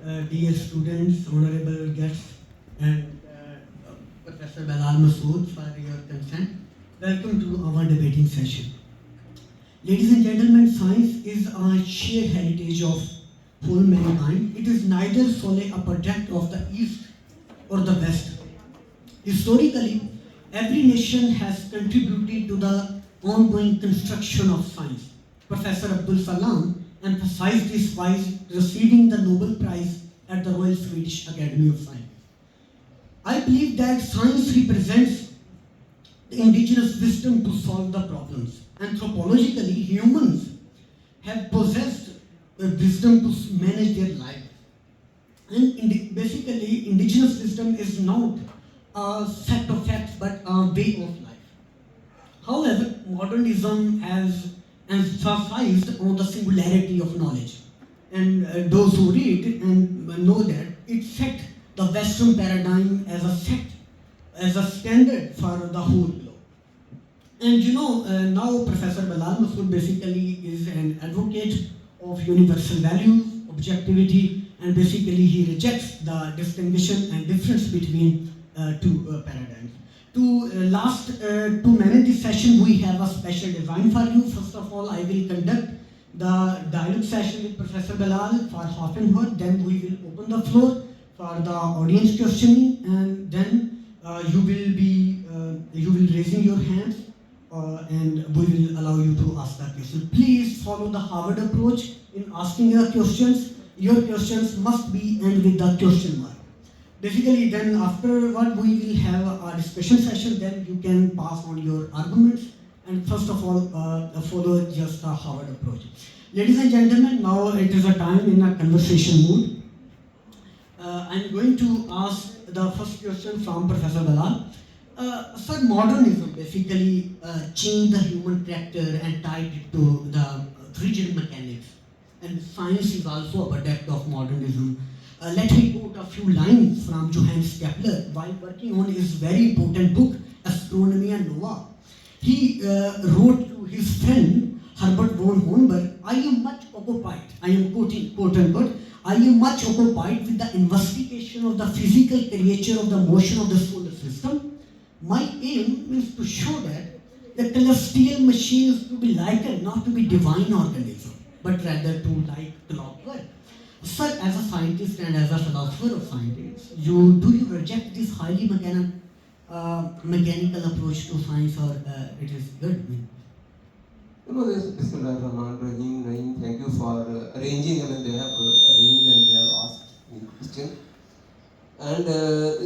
dear students, honorable guests, and Professor Bilal Masood for your consent. Welcome to our debating session. Ladies and gentlemen, science is a shared heritage of whole mankind. It is neither solely a product of the East or the West. Historically, every nation has contributed to the ongoing construction of science. Professor Abdul Salam emphasized this while receiving the Nobel Prize at the Royal Swedish Academy of Science. I believe that science represents the indigenous wisdom to solve the problems. Anthropologically, humans have possessed the wisdom to manage their lives. And basically, indigenous wisdom is not a set of facts but a way of life. However, modernism has emphasized on the singularity of knowledge. And those who read and know that it set the Western paradigm as a standard for the whole globe. And now Professor Bilal Masood basically is an advocate of universal values, objectivity, and basically he rejects the distinction and difference between two paradigms. To manage this session, we have a special design for you. First of all, I will conduct the dialogue session with Professor Bilal for half an hour. Then we will open the floor for the audience questioning, and then you will raising your hands, and we will allow you to ask the question. Please follow the Harvard approach in asking your questions. Your questions must be end with the question mark. Basically, then afterward we will have a discussion session. Then you can pass on your arguments, and first of all follow just the Harvard approach. Ladies and gentlemen, now it is a time in a conversation mood. I'm going to ask the first question from Professor Bilal. Sir, modernism basically changed the human character and tied it to the rigid mechanics. And science is also a product of modernism. Let me quote a few lines from Johannes Kepler while working on his very important book, Astronomia Nova. He wrote to his friend Herbert von Hornberg, I am much occupied, I am quoting, quote unquote, I am much occupied with the investigation of the physical creature of the motion of the solar system. My aim is to show that the celestial machine is to be likened not to be divine organism, but rather to like clockwork. Sir, as a scientist and as a philosopher of science, do you reject this highly mechanical approach to science, or it is good? Bismillahirrahmanirrahim. Thank you for arranging. I mean, they have arranged and they have asked me question. And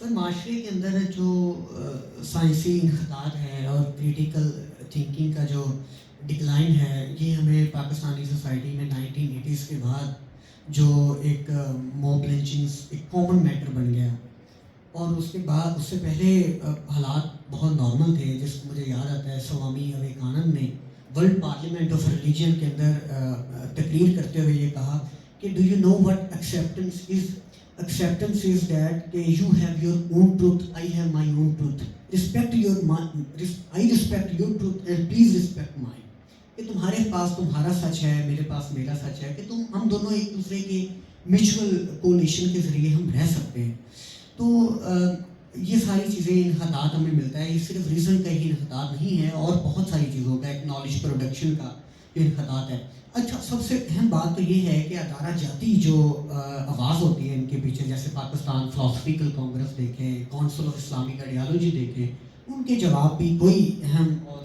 سر معاشرے کے اندر جو سائنسی انحطاط ہے اور critical thinking کا جو decline ہے، یہ ہمیں پاکستانی سوسائٹی میں 1980s کے بعد جو ایک موب لنچنگس ایک کامن میٹر بن گیا، اور اس کے بعد اس سے پہلے حالات بہت نارمل تھے. جس کو مجھے یاد آتا ہے سوامی وویکانند نے ورلڈ پارلیمنٹ آف ریلیجن کے اندر تقریر کرتے ہوئے یہ کہا کہ do you know what acceptance is that کہ you have your own truth, I have my own truth, I respect your truth and please respect mine. کہ تمہارے پاس تمہارا سچ ہے، میرے پاس میرا سچ ہے، کہ ہم دونوں ایک دوسرے کے میوچول کولیشن کے ذریعے ہم رہ سکتے ہیں. تو یہ ساری چیزیں انحطاط ہمیں ملتا ہے. یہ صرف ریزن کا ہی انحطاط نہیں ہے، اور بہت ساری چیزوں کا، ایک نالج پروڈکشن کا یہ انحطاط ہے. اچھا، سب سے اہم بات تو یہ ہے کہ ادارہ جاتی جو آواز ہوتی ہے ان کے پیچھے، جیسے پاکستان فلاسفیکل کانگریس دیکھیں، کونسل آف اسلامک آئیڈیالوجی دیکھیں، ان کے جواب بھی کوئی اہم اور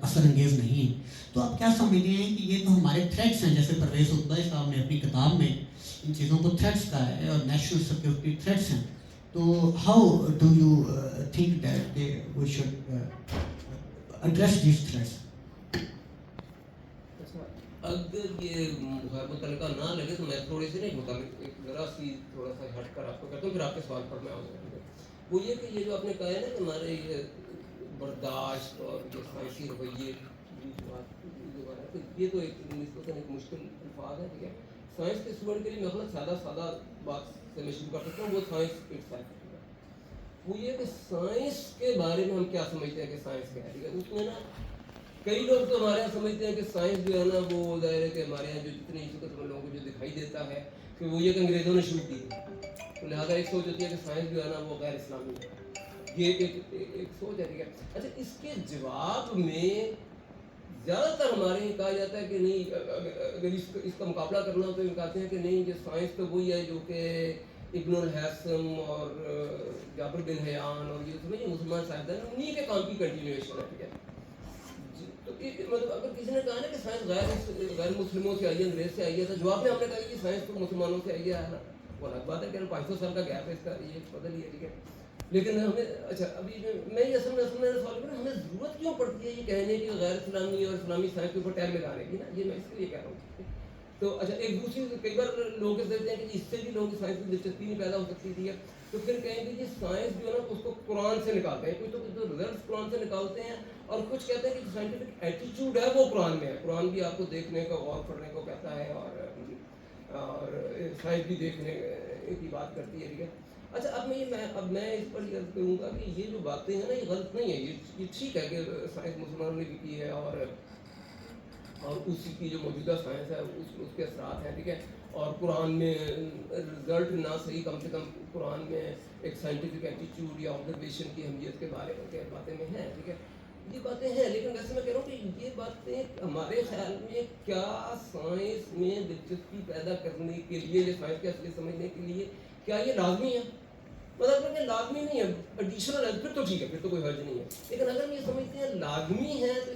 اثر انگیز نہیں. تو آپ کیا سمجھتے ہیں کہ یہ تو ہمارے تھریٹس ہیں، جیسے پرویز عقبہ صاحب نے اپنی کتاب میں ان چیزوں کو تھریٹس کہا ہے، اور نیشنل سیکورٹی تھریٹس ہیں. تو how do you think that we should address these threats? اگر یہ متعلقہ نہ لگے تو میں تھوڑی سی متعلق ایک ذرا سی تھوڑا سا ہٹ کر آپ کو کہتا ہوں، پھر آپ کے سوال پر میں آؤں گا. وہ یہ کہ یہ جو آپ نے کہا ہے نا کہ ہمارے یہ برداشت اور یہ سائنسی رویے، یہ تو ایک نسبتاً ایک مشکل الفاظ ہے. ٹھیک ہے، سائنس کے اسٹوڈنٹ کے لیے میں اپنا سادہ بات سے میں شروع کر سکتا ہوں. وہ سائنس اٹس سیلف، وہ یہ کہ سائنس کے بارے میں ہم کیا سمجھتے ہیں کہ سائنس کیا ہے. ٹھیک ہے، اس میں نا کئی لوگ تو ہمارے یہاں سمجھتے ہیں کہ سائنس جو ہے نا وہ ظاہر ہے کہ ہمارے یہاں جو جتنی قسم لوگوں کو جو دکھائی دیتا ہے کہ وہ یہ کہ انگریزوں نے شروع کی، تو لہٰذا ایک سوچ ہوتی ہے کہ سائنس جو ہے نا وہ غیر اسلامی ہے. یہ ایک سوچ ہے. ٹھیک ہے، اچھا، اس کے جواب میں زیادہ تر ہمارے یہاں کہا جاتا ہے کہ نہیں، اگر اس کا مقابلہ کرنا ہو تو یہ کہتے ہیں کہ نہیں، یہ سائنس تو وہی ہے جو کہ ابن الحسم اور جابر بن حیان اور یہ سمجھے مسلمان صاحبان انہیں کے کام کی کنٹینیویشن ہے. ٹھیک ہے، تو مطلب اگر کسی نے کہا نا کہ سائنس غیر مسلموں سے آئی ہے، انگریز سے آئی ہے، تو جواب میں ہم نے کہا کہ سائنس تو مسلمانوں سے آئی ہے نا. وہ الگ بات ہے کہ 500 سال کا گیپ ہے، اس کا یہ بدل ہی ہے. ٹھیک ہے، لیکن ہمیں اچھا ابھی میں یہ اصل میں سوال کروں، ہمیں ضرورت کیوں پڑتی ہے یہ کہنے کی غیر اسلامی اور اسلامی سائنس کے اوپر ٹیگ لگانے کی نا؟ یہ میں اس لیے کہہ رہا ہوں. تو اچھا، ایک دوسری کئی بار لوگ کہتے ہیں کہ اس سے بھی لوگوں کی سائنس میں دلچسپی نہیں پیدا ہو سکتی تھی، تو پھر کہیں گے یہ سائنس جو ہے نا اس کو قرآن سے نکالتے ہیں. کچھ تو ریزلٹس قرآن سے نکالتے ہیں، اور کچھ کہتے ہیں کہ سائنٹیفک ایٹیچیوڈ ہے وہ قرآن میں ہے. قرآن بھی آپ کو دیکھنے کا، غور کرنے کو کہتا ہے، اور سائنس بھی دیکھنے کی بات کرتی ہے. ٹھیک ہے، اچھا، اب میں اس پر یہ کہوں گا کہ یہ جو باتیں ہیں نا یہ غلط نہیں ہے. یہ ٹھیک ہے کہ سائنس مسلمانوں نے بھی کی ہے، اور اسی کی جو موجودہ سائنس ہے اس کے اثرات ہیں. ٹھیک ہے، اور قرآن میں رزلٹ نہ صحیح، کم سے کم قرآن میں ایک سائنٹیفک ایٹیچیوڈ یا آبزرویشن کی اہمیت کے بارے میں باتیں میں ہیں. ٹھیک ہے، یہ باتیں ہیں، لیکن ویسے میں کہہ رہا ہوں کہ یہ باتیں ہمارے خیال میں کیا سائنس میں دلچسپی پیدا کرنے کے لیے، یہ سائنس کے اصلی سمجھنے کے لیے کیا یہ لازمی ہے؟ مطلب کہ لازمی نہیں ہے، ایڈیشنل ہے، پھر تو ٹھیک ہے، پھر تو کوئی حرج نہیں ہے. لیکن اگر ہم یہ سمجھتے ہیں لازمی ہے، تو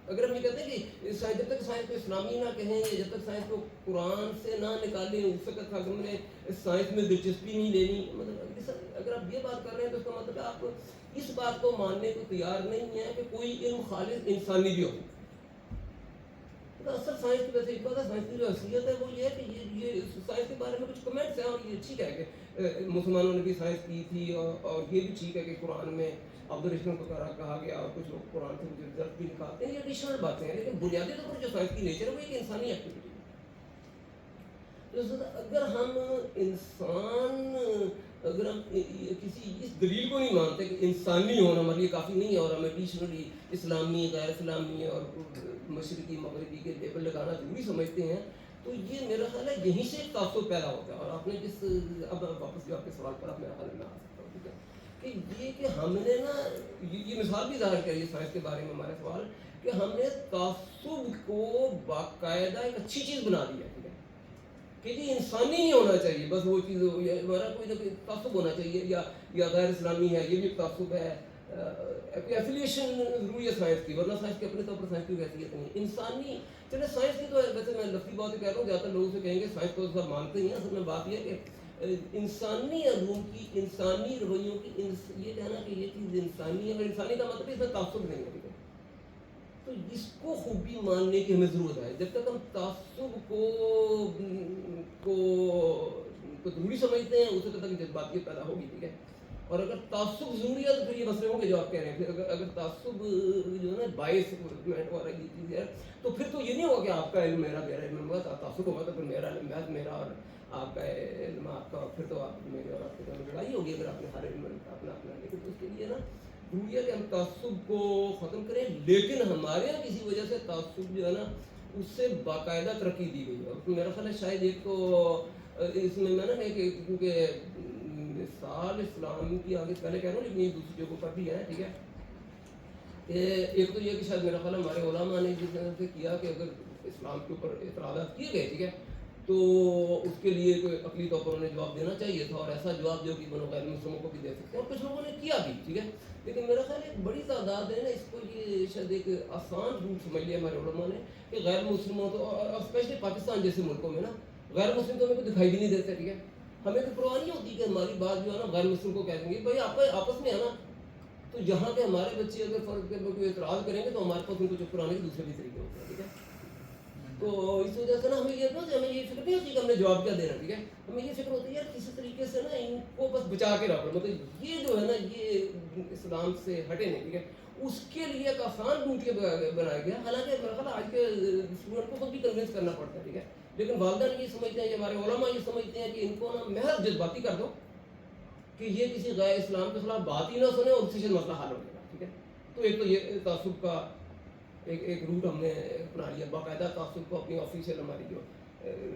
اگر ہم یہ کہتے ہیں کہ جب تک سائنس کو اسلامی نہ کہیں، یا جب تک سائنس کو قرآن سے نہ نکالیں، اس وقت تک ہم نے سائنس میں دلچسپی نہیں لینی. مطلب اگر آپ یہ بات کر رہے ہیں تو اس کا مطلب آپ اس بات کو ماننے کو تیار نہیں ہے کہ کوئی علم خالص انسانی بھی ہو. اصل سائنس کی ویسے ایک بات ہے، سائنس کی جو حیثیت ہے وہ یہ ہے کہ یہ سائنس کے بارے میں کچھ کمنٹس ہیں، اور یہ ٹھیک ہے کہ مسلمانوں نے بھی سائنس کی تھی، اور یہ بھی ٹھیک ہے کہ قرآن میں آبزرویشن کو کہا گیا، اور کچھ لوگ قرآن سے رزلٹ بھی نکالتے ہیں. یہ ایڈیشنل باتیں ہیں، لیکن بنیادی طور پر جو سائنس کی نیچر ہے وہ ایک انسانی ایکٹیویٹی ہے. اگر ہم کسی اس دلیل کو نہیں مانتے کہ انسانی ہونا ہمارے لیے کافی نہیں ہے، اور ہم ایڈیشنلی اسلامی، غیر اسلامی اور مشرقی مغربی کے لیبل لگانا ضروری سمجھتے ہیں، تو یہ میرا خیال ہے یہیں سے ایک تعصب پیدا ہوتا ہے. اور آپ نے اب واپس جو آپ کے سوال پر آپ میرا خیال میں آ سکتا ہوں. ٹھیک ہے، کہ ہم نے نا یہ مثال بھی ظاہر کری ہے سائنس کے بارے میں ہمارا سوال، کہ ہم نے تعصب کو باقاعدہ ایک اچھی چیز بنا دی ہے. ٹھیک ہے، کہ یہ انسانی نہیں ہونا چاہیے، بس وہ چیز ہمارا کوئی نہ کوئی تعصب ہونا چاہیے، یا غیر اسلامی ہے، یہ بھی ایک تعصب ہے. ایفیلیشن ضروری ہے سائنس کی، ورنہ سائنس کے اپنے طور پر سائنس کی حیثیت نہیں. انسانی چلے سائنس کی تو ویسے میں لفظی بات کہہ رہا ہوں، زیادہ تر لوگوں سے کہیں گے سائنس کو سب مانتے ہی ہیں. اصل میں بات یہ ہے کہ انسانی علوم کی، انسانی رویوں کی، یہ کہنا کہ یہ چیز انسانی ہے، اگر انسانی کا مطلب اس میں تعصب نہیں ہے، ٹھیک ہے؟ تو اس کو خوبی ماننے کی ہمیں ضرورت ہے. جب تک ہم تعصب کو ضروری سمجھتے ہیں اسے تک جذباتیت پیدا ہوگی، ٹھیک ہے؟ اور اگر تعصب ضروری ہے تو پھر یہ مسئلے ہوں گے جو آپ کہہ رہے ہیں. پھر اگر تعصب جو ہے نا باعث والا یہ چیز ہے تو پھر تو یہ نہیں ہوگا کہ آپ کا علم میرا علم ہوگا، تعصب ہوگا تو پھر میرا علم میرا اور آپ کا علم آپ کا، پھر تو آپ میرے اور آپ کے لڑائی ہوگی اگر آپ نے ہر علم اپنا اپنا. لیکن تو اس کے لیے نا ضروری ہے کہ ہم تعصب کو ختم کریں، لیکن ہمارے یہاں کسی وجہ سے تعصب جو ہے نا اس سے باقاعدہ ترقی دی گئی ہے. اور میرا خیال ہے شاید ایک تو اس میں نا کہ کیونکہ مثال اسلام کی آگے پہلے کہہ رہا ہوں لیکن یہ دوسری جگہوں پر بھی ہے، ٹھیک ہے؟ ایک تو یہ کہ شاید میرا خیال ہے ہمارے علماء نے جس طرح سے کیا کہ اگر اسلام کے اوپر اعتراضات کیے گئے، ٹھیک ہے، تو اس کے لیے کوئی عقلی طور پر انہیں جواب دینا چاہیے تھا، اور ایسا جواب جو کہ بنو غیر مسلموں کو بھی دے سکتے ہیں، اور کچھ لوگوں نے کیا بھی، ٹھیک ہے. لیکن میرا خیال ایک بڑی تعداد ہے نا اس کو یہ شاید ایک آسان روٹ سمجھ لیا ہمارے علماء نے کہ غیر مسلموں تو، اور اسپیشلی پاکستان جیسے ملکوں میں نا غیر مسلم تو ہمیں کو دکھائی بھی نہیں دیتے، ٹھیک ہے. ہمیں تو پرواہ نہیں ہوتی کہ ہماری بات جو ہے نا غیر مسلم کو کہہ دیں گے بھائی آپ آپس میں ہے نا، تو جہاں پہ ہمارے بچے اگر فرض کے کوئی اعتراض کریں گے تو ہمارے پاس ان کو چپ کرانے کے دوسرے بھی طریقے ہوتے ہیں، ٹھیک ہے. تو اس وجہ سے نا ہمیں یہ فکر نہیں ہوتی کہ ہم نے جواب کیا دینا، ٹھیک ہے. ہمیں یہ فکر ہوتی ہے یار کسی طریقے سے نا ان کو بس بچا کے رکھو، مطلب یہ جو ہے نا یہ اسلام سے ہٹے نہیں، ٹھیک ہے. اس کے لیے ایک آسان روٹ یہ بنایا گیا. حالانکہ میرا خیال آج کے اسٹوڈنٹ کو خود بھی کنوینس کرنا پڑتا ہے، ٹھیک ہے. لیکن والدین یہ سمجھتے ہیں، یہ ہمارے علماء یہ سمجھتے ہیں کہ ان کو نا محض جذباتی کر دو کہ یہ کسی غیر اسلام کے خلاف بات ہی نہ سنے اور اسی سے مسئلہ حل ہو جائے گا، ٹھیک ہے. تو ایک تو یہ تعصب کا ایک روٹ ہم نے اپنا لیا، باقاعدہ تعصب کو اپنی آفیشیل ہماری جو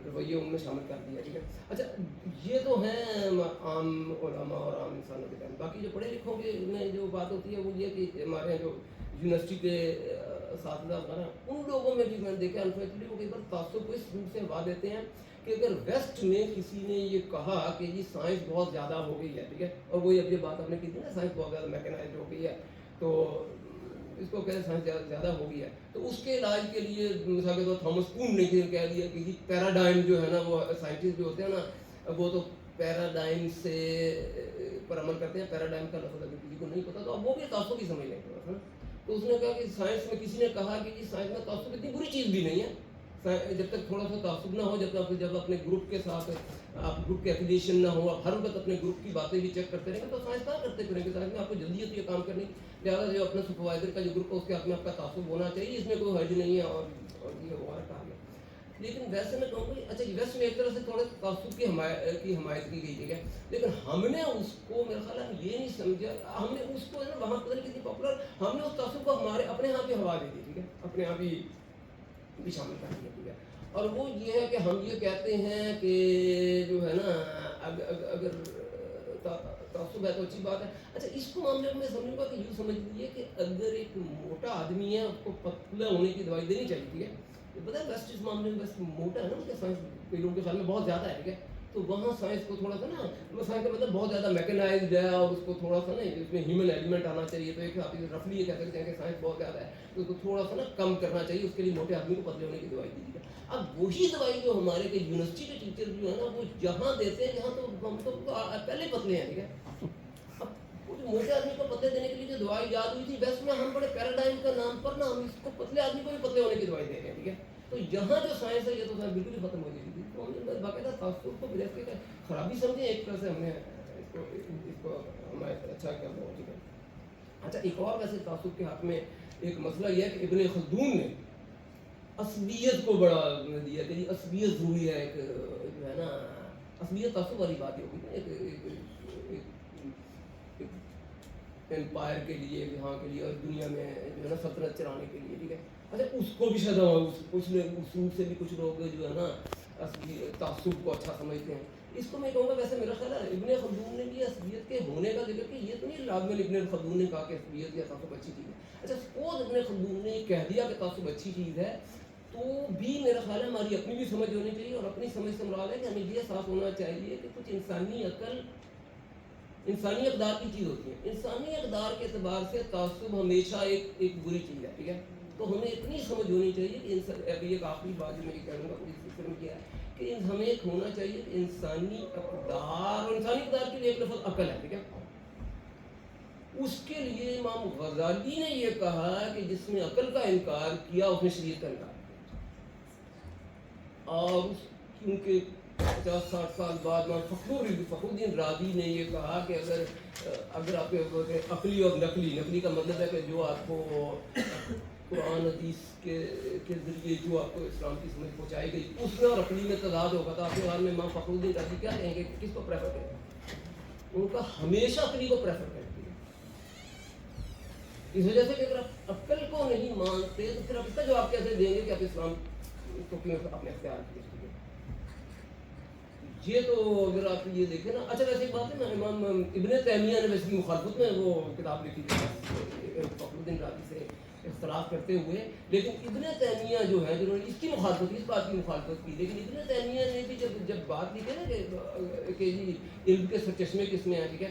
رویے ان میں شامل کر دیا، ٹھیک ہے. اچھا یہ تو ہیں عام علماء اور عام انسانوں کے ٹائم. باقی جو پڑھے لکھوں کے میں جو بات ہوتی ہے وہ یہ کہ ہمارے جو یونیورسٹی کے اساتذہ وغیرہ ان لوگوں میں بھی میں نے دیکھا انفارچونیٹلی وہ کئی بار تعصب کو اس روٹ سے ہوا دیتے ہیں کہ اگر ویسٹ میں کسی نے یہ کہا کہ جی سائنس بہت زیادہ ہو گئی ہے، ٹھیک ہے، اور وہی اب یہ بات ہم نے کی تھی نا سائنس بہت زیادہ میکنائزڈ ہو گئی ہے، تو اس کو کہتے ہیں سائنس زیادہ ہو گئی ہے، تو اس کے علاج کے لیے مثال کے طور تھامس کون نے کہہ دیا کہ جی پیراڈائم جو ہے نا وہ سائنٹسٹ جو ہوتے ہیں نا وہ تو پیراڈائم سے پر عمل کرتے ہیں. پیراڈائم کا لفظ اگر کسی کو نہیں پتا تو اب وہ بھی تعصب کی سمجھ لیں گے. تو اس نے کہا کہ سائنس میں کسی نے کہا کہ جی سائنس میں تعصب اتنی بری چیز بھی نہیں ہے، جب تک تھوڑا سا تعصب نہ ہو، جب اپنے گروپ کے ساتھ آپ گروپ کے ایفیلیشن نہ ہو، آپ ہر وقت اپنے گروپ کی باتیں بھی چیک کرتے رہیں گے تو سائنس کہاں کرتے پھریں گے. سائنس میں آپ کو جلدی ہوتی ہے کام کرنے کی، لہٰذا جو اپنے سپروائزر کا جو گروپ ہے اس کے حق میں آپ کا تعصب ہونا چاہیے، اس میں کوئی حرج نہیں ہے. اور یہ ہمارا کام ہے. لیکن ویسے میں کہوں گا اچھا ویسٹ میں ایک طرح سے تھوڑے تعصب کی حمایت کی گئی، ٹھیک ہے، لیکن ہم نے اس کو میرا خیال ہے یہ نہیں سمجھا، ہم نے اس کو وہاں پتہ نہیں کتنی پاپولر، ہم نے اس تعصب کو ہمارے اپنے یہاں پہ ہوا دے دی، ٹھیک ہے، اپنے یہاں بھی شامل کر دیا، ٹھیک ہے. اور وہ یہ ہے کہ ہم یہ کہتے ہیں کہ جو ہے نا اگر تعصب ہے تو اچھی بات ہے. اچھا اس کو معاملے میں سمجھوں گا کہ یوں سمجھ لیجیے کہ اگر ایک موٹا آدمی ہے اس کو پتلا ہونے کی دوائی دینی چاہیے، ٹھیک ہے. پتہ ہے ویسٹ اس معاملے میں ویسٹ موٹا ہے نا، اس کے سائنس کئی لوگوں کے خیال میں بہت زیادہ ہے، ٹھیک ہے. تو وہاں سائنس کو تھوڑا سا نا سائنس کا مطلب بہت زیادہ میکنائزڈ ہے اور اس کو تھوڑا سا نا اس میں ہیومن ایلیمنٹ آنا چاہیے. تو ایک آپ رفلی یہ کہہ سکتے ہیں کہ سائنس بہت زیادہ ہے تو اس کو تھوڑا سا نا کم کرنا چاہیے، اس کے لیے موٹے آدمی کو پتلے ہونے کی دوائی دی جائے. اب وہی دوائی جو ہمارے کے یونیورسٹی کے ٹیچر جو ہے نا وہ جہاں دیتے ہیں جہاں تو ہم تو پہلے پتلے ہیں، ٹھیک ہے. اب موٹے آدمی کو پتلے دینے کے لیے جو دوائی یاد ہوئی تھی ویسٹ میں ہم بڑے پیراڈائم کا نام پر نا ہم اس کو پتلے آدمی کو بھی پتلے ہونے کی دوائی دے رہے ہیں، ٹھیک ہے. تو یہاں جو سائنس ہے یہ تو بالکل ہی ختم ہو جائے گی. تو ہم نے باقاعدہ تعصب کو بریک کے خرابی سمجھیں ایک طرح سے ہم نے اس کو ہمارے اچھا کیا ہوا، ٹھیک ہے. اچھا ایک اور ویسے تعصب کے حق میں ایک مسئلہ یہ ہے کہ ابن خلدون نے عصبیت کو بڑا دیا کہ عصبیت ضروری ہے. ایک جو ہے نا عصبیت تعصب والی بات ہی ہوگی نا، ایک امپائر کے لیے یہاں کے لیے اور دنیا میں جو ہے نا سلطنت چلانے کے لیے، ٹھیک ہے. اچھا اس کو بھی شاید اس نے اصول سے بھی کچھ لوگ جو ہے نا تعصب کو اچھا سمجھتے ہیں. اس کو میں کہوں گا ویسے میرا خیال ہے ابن خلدون نے بھی عصبیت کے ہونے کا ذکر کیا. یہ تو نہیں لازماً ابن خلدون نے کہا کہ عصبیت یا تعصب اچھی چیز ہے. اچھا سپوز ابن خلدون نے کہہ دیا کہ تعصب اچھی چیز ہے تو بھی میرا خیال ہے ہماری اپنی بھی سمجھ ہونی چاہیے. اور اپنی سمجھ سے مراد ہے کہ ہمیں یہ احساس ہونا چاہیے کہ کچھ انسانی عقل انسانی اقدار کی چیز ہوتی ہے. انسانی اقدار کے اعتبار سے تعصب ہمیشہ ایک بری چیز ہے، ٹھیک ہے. تو ہمیں اتنی سمجھ ہونی چاہیے کہ ابھی ایک آخری بات جو میں یہ کہہ دوں گا اس سلسلے میں کیا ہے کہ ہمیں ایک ہونا چاہیے کہ انسانی اقدار، اور انسانی اقدار کے لیے ایک لفظ عقل ہے، ٹھیک ہے. اس کے لیے امام غزالی نے یہ کہا کہ جس نے عقل کا انکار کیا اس نے شریعت کا انکار کیا. اور کیونکہ 50-60 سال بعد فخر الدین رازی نے یہ کہا کہ اگر آپ عقلی اور نقلی کا مطلب ہے کہ جو آپ کو قرآن حدیث کے ذریعے جو آپ کو اسلام کی سمجھ پہنچائی گئی اس میں اور عقلی میں تضاد ہوگا، تو آپ کے خیال میں امام فخر الدین رازی کیا کہیں گے، کس کو پریفر کریں گے؟ ان کا ہمیشہ عقلی کو پریفر کرتے ہیں. اس وجہ سے کہ اگر آپ عقل کو نہیں مانتے تو پھر آپ اس کا جواب کیسے دیں گے کہ آپ اسلام کو کیوں اپنے اختیار کیے؟ یہ تو اگر آپ یہ دیکھیں نا. اچھا ویسے ایک بات ہے نا، امام ابن تیمیہ نے ویسے کی مخالفت میں وہ کتاب لکھی تھی فخر الدین رازی سے اختلاف کرتے ہوئے، لیکن ابن تیمیہ جو ہے جنہوں نے اس کی مخالفت کی، اس بات کی مخالفت کی، لیکن ابن تیمیہ نے بھی جب بات لکھی نا کہ جی علم کے سرچشمے کس میں ہیں، ٹھیک ہے،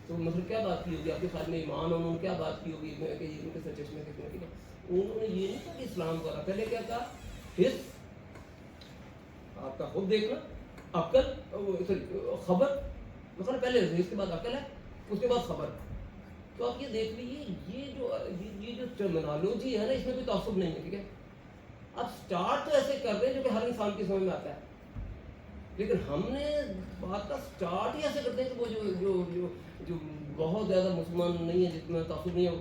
تو مطلب کیا بات کی ہوگی آپ کے خیال میں امام انہوں نے کیا بات کی ہوگی کہ علم کے سرچشمے کس میں، ٹھیک ہے. انہوں نے یہ نہیں کہا کہ اسلام کو پہلے کیا کہا، حس آپ کا خود دیکھنا، عقل خبر، مثلا پہلے اس کے بعد عقل ہے، اس کے بعد خبر. تو آپ یہ دیکھ لیجیے یہ جو ٹرمینالوجی ہے نا اس میں کوئی تعصب نہیں ہے، ٹھیک ہے. آپ سٹارٹ تو ایسے کر رہے ہیں جو کہ ہر انسان کی سمجھ میں آتا ہے، لیکن ہم نے بات کا سٹارٹ ہی ایسے کرتے ہیں کہ وہ جو بہت زیادہ مسلمان نہیں ہے، جس میں تعصب نہیں ہے،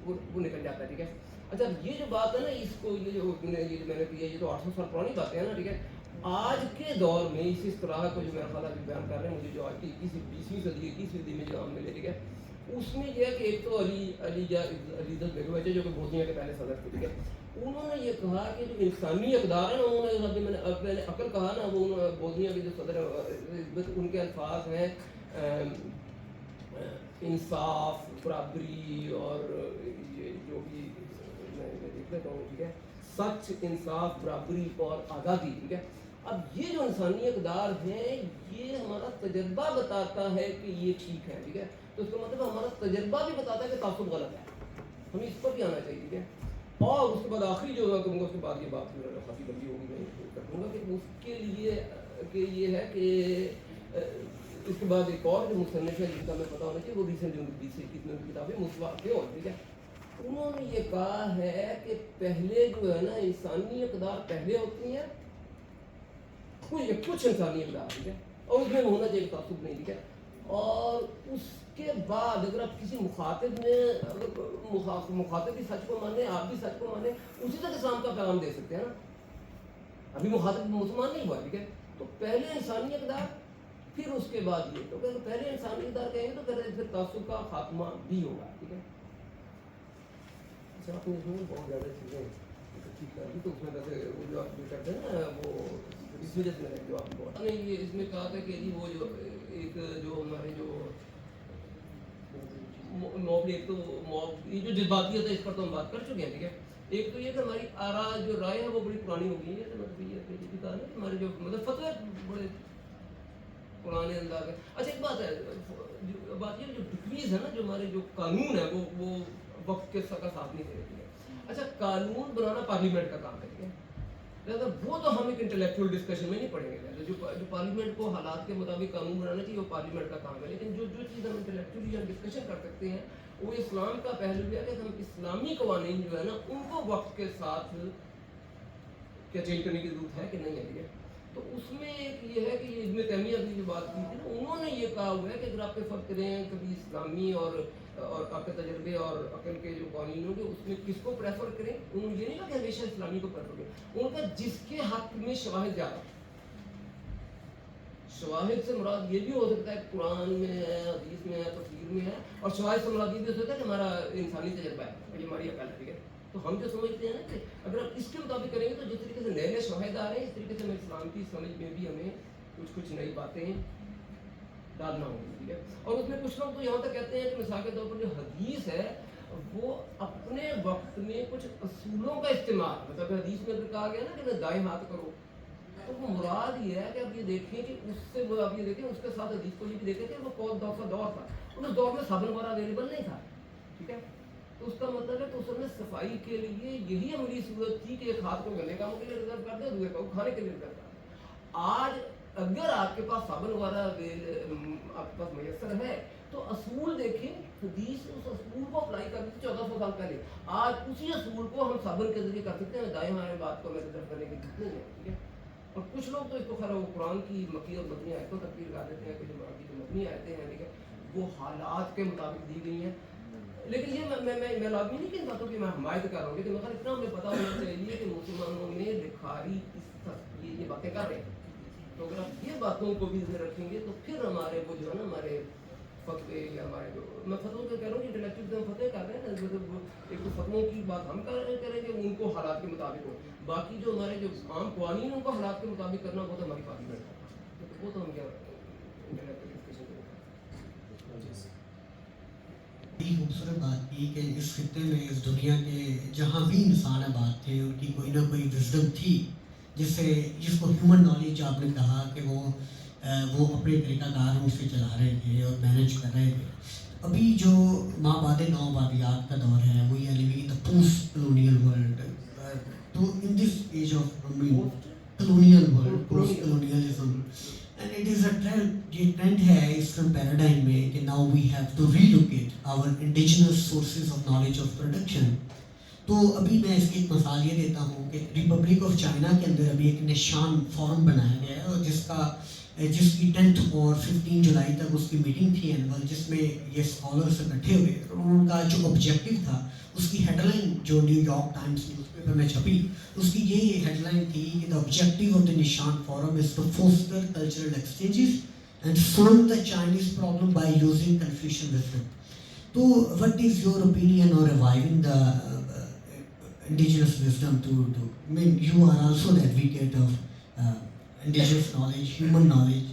وہ نکل جاتا ہے، ٹھیک ہے. اچھا یہ جو بات ہے نا اس کو یہ جو میں نے کی ہے، یہ تو 800 سال پرانی باتیں ہیں نا، ٹھیک ہے. آج کے دور میں اس طرح کو جو میرا خیال ہے بیان کر رہے ہیں مجھے، جو آج کی 20ویں صدی 21ویں صدی میں جو ہم ملے، ٹھیک ہے، اس میں یہ ہے کہ ایک تو علیزت بیگم جو کہ بوسنیا کے پہلے صدر تھے، ٹھیک ہے. انہوں نے یہ کہا کہ جو انسانی اقدار ہے نا، انہوں نے میں نے عقل کہا نا، وہ بوسنیا کے جو صدر ان کے الفاظ ہیں انصاف، برابری، اور یہ جو بھی میں دیکھ لیتا ہوں، ٹھیک ہے، سچ، انصاف، برابری اور آزادی، ٹھیک ہے. اب یہ جو انسانی اقدار ہیں یہ ہمارا تجربہ بتاتا ہے کہ یہ ٹھیک ہے، ٹھیک ہے. تو اس کا مطلب ہمارا تجربہ بھی بتاتا ہے کہ تعصب غلط ہے، ہمیں اس پر بھی آنا چاہیے، ٹھیک ہے. اور اس کے بعد آخری جو میں کروں گا اس کے بعد یہ بات کافی لمبی ہوگی، میں کر دوں گا کہ اس کے لیے کہ یہ ہے کہ اس کے بعد ایک اور جو مصنف ہے جن کا میں پتہ ہونا چاہیے، وہ ریسنٹ جو 20 کتابیں مصباح کے اور، ٹھیک ہے. انہوں نے یہ کہا ہے کہ پہلے جو ہے نا انسانی اقدار پہلے ہوتی ہیں، کچھ انسانی اقدار، ٹھیک ہے، اور اس میں ہونا چاہیے تعصب نہیں، ٹھیک ہے. اور اس کے بعد اگر آپ کسی مخاطب میں مخاطب بھی سچ کو مانے، آپ بھی سچ کو مانے، اسی تک اسلام کا پیغام دے سکتے ہیں نا. ابھی مخاطب مسلمان نہیں ہوا، ٹھیک ہے، تو پہلے انسانی اقدار پھر اس کے بعد یہ، تو اگر پہلے انسانی اقدار کہیں گے تو پھر تعصب کا خاتمہ بھی ہوگا، ٹھیک ہے. اچھا آپ نے اس میں بہت زیادہ چیزیں اکٹھی کر دی، تو اس میں ویسے وہ جو آپ کرتے ہیں نا وہ اس وجہ سے میں نے جو آپ کو یہ اس میں کہا تھا کہ جی وہ جو ایک جو ہمارے جو ایک تو یہ جو جذباتیت ہے اس پر تو ہم بات کر چکے ہیں، ٹھیک ہے. ایک تو یہ کہ ہماری آرا جو رائے ہے وہ بڑی پرانی ہو گئی ہے، تو مطلب یہ بھی کہا نا کہ ہمارے جو مطلب فتوے بڑے پرانے انداز ہے. اچھا ایک بات ہے، بات یہ جو ڈکریز ہے نا، جو ہمارے جو قانون ہے وہ وقت کے ساتھ نہیں دے رہی ہے. اچھا قانون بنانا پارلیمنٹ کا کام ہے، ٹھیک ہے، وہ تو ہم ایک انٹلیکچوئل ڈسکشن میں نہیں پڑھیں گے. جو پارلیمنٹ کو حالات کے مطابق قانون بنانا چاہیے وہ پارلیمنٹ کا کام ہے، لیکن جو چیز ہم انٹلیکچولی ڈسکشن کر سکتے ہیں وہ اسلام کا پہلو ہے کہ ہم اسلامی قوانین جو ہے نا ان کو وقت کے ساتھ کیا چینج کرنے کی ضرورت ہے کہ نہیں ہے، ٹھیک ہے. تو اس میں ایک یہ ہے کہ ابن تیمیہ کی جو بات کی تھی نا، انہوں نے یہ کہا ہوا ہے کہ اگر آپ فرق کریں کبھی اسلامی اور آپ کے تجربے اور عقل کے جو قوانین ہوں گے اس میں کس کو پریفر کریں. انہوں نے یہ نہیں کہا کہ ہمیشہ اسلامی کو پریفر کریں، ان کا جس کے حق میں شواہد زیادہ. شواہد سے مراد یہ بھی ہو سکتا ہے قرآن میں ہے، حدیث میں ہے، تفسیر میں ہے، اور شواہد سے مراد یہ بھی ہو سکتا ہے کہ ہمارا انسانی تجربہ ہے، یہ ہماری عقل ہے، ٹھیک ہے. تو ہم جو سمجھتے ہیں نا کہ اگر آپ اس کے مطابق کریں گے تو جس طریقے سے نئے نئے شواہد آ رہے ہیں اس طریقے سے ہمیں اسلام کی سمجھ میں بھی ہمیں کچھ نئی باتیں ڈالنا ہوگی، ٹھیک ہے. اور اس میں کچھ لوگ تو یہاں تک کہتے ہیں کہ مثال کے طور پر جو حدیث ہے وہ اپنے وقت میں کچھ اصولوں کا استعمال، مطلب حدیث میں اگر کہا گیا نا کہ دائیں ہاتھ کرو، تو وہ مراد یہ ہے کہ آپ یہ دیکھیں کہ اس سے وہ آپ یہ دیکھیں اس کے ساتھ حدیث کو یہ بھی دیکھیں کہ وہ کون دور کا دور تھا، اس دور میں صابن وغیرہ اویلیبل نہیں تھا، ٹھیک ہے. تو اس کا مطلب ہے کہ اس میں صفائی کے لیے یہی عملی صورت تھی کہ ایک ہاتھ کو گلے کاموں کے لیے ریزرو کر دے، دوسرے کو کھانے کے لیے ریزرو کر دے. آج اگر آپ کے پاس صابن وغیرہ آپ کے پاس میسر ہے تو اصول دیکھیں، حدیث اس اصول کو اپلائی کرتے تھے 1400 سال پہلے. آج اسی اصول کو ہم صابن کے ذریعے کر سکتے ہیں. دائیں ہمارے بات کو میرے طرف کرنے کی کتنے ہیں، ٹھیک ہے. اور کچھ لوگ تو اس کو خیر وہ قرآن کی مکی اور مدنی آیتوں تک تفسیر کر دیتے ہیں کہ جو مدنی آیتیں ہیں ٹھیک ہے وہ حالات کے مطابق دی گئی ہیں. لیکن یہ میں لازمی نہیں کہ ان باتوں کی میں حمایت کر رہا ہوں، لیکن مگر اتنا ہمیں پتہ ہونا چاہیے کہ مسلمانوں میں لکھاری یہ باتیں کر رہے ہیں. تو اگر آپ یہ باتوں کو بھی ذہن رکھیں گے تو پھر ہمارے وہ جو ہے نا ہمارے فتوے یا ہمارے جو میں فتووں کو کہہ رہا ہوں کہ انٹلیکچوئل ہم فتوے کر رہے ہیں نا، ایک تو فتووں کی بات ہم کریں گے ان کو حالات کے مطابق ہو، باقی جو ہمارے جو عام قوانین ان کو حالات کے مطابق کرنا وہ تو ہماری بات نہیں ہے. وہ تو ہم کیا بڑی خوبصورت بات کی کہ اس خطے میں اس دنیا کے جہاں بھی انسان آباد تھے ان کی کوئی نہ کوئی وزڈم تھی جس کو ہیومن نالج آپ نے کہا کہ وہ اپنے طریقہ کار سے چلا رہے تھے اور مینیج کر رہے تھے. ابھی جو مابعد نوآبادیات کا دور ہے we are living in the post colonial world. تو in this age of colonial world post colonialism and it is a trend یہ ٹرینڈ ہے ایسٹرن پیراڈائم میں کہ now we have to relocate our indigenous sources of knowledge of production. تو ابھی میں اس کی ایک مثال یہ دیتا ہوں کہ ریپبلک آف چائنا کے اندر ابھی ایک نشان فورم بنایا گیا ہے اور جس کی 10 اور 15 جولائی تک اس کی میٹنگ تھی اینول، جس میں یہ اسکالرس اکٹھے ہوئے اور ان کا جو آبجیکٹو تھا اس کی ہیڈ لائن جو new York Times news paper میں چھپی اس کی یہ ہیڈ لائن تھی کہ the objective of the Nishan forum is to foster cultural exchanges and solve the Chinese problem by using Confucian wisdom. تو what is your opinion on reviving the indigenous wisdom to I mean you are also the advocate of indigenous knowledge, human knowledge.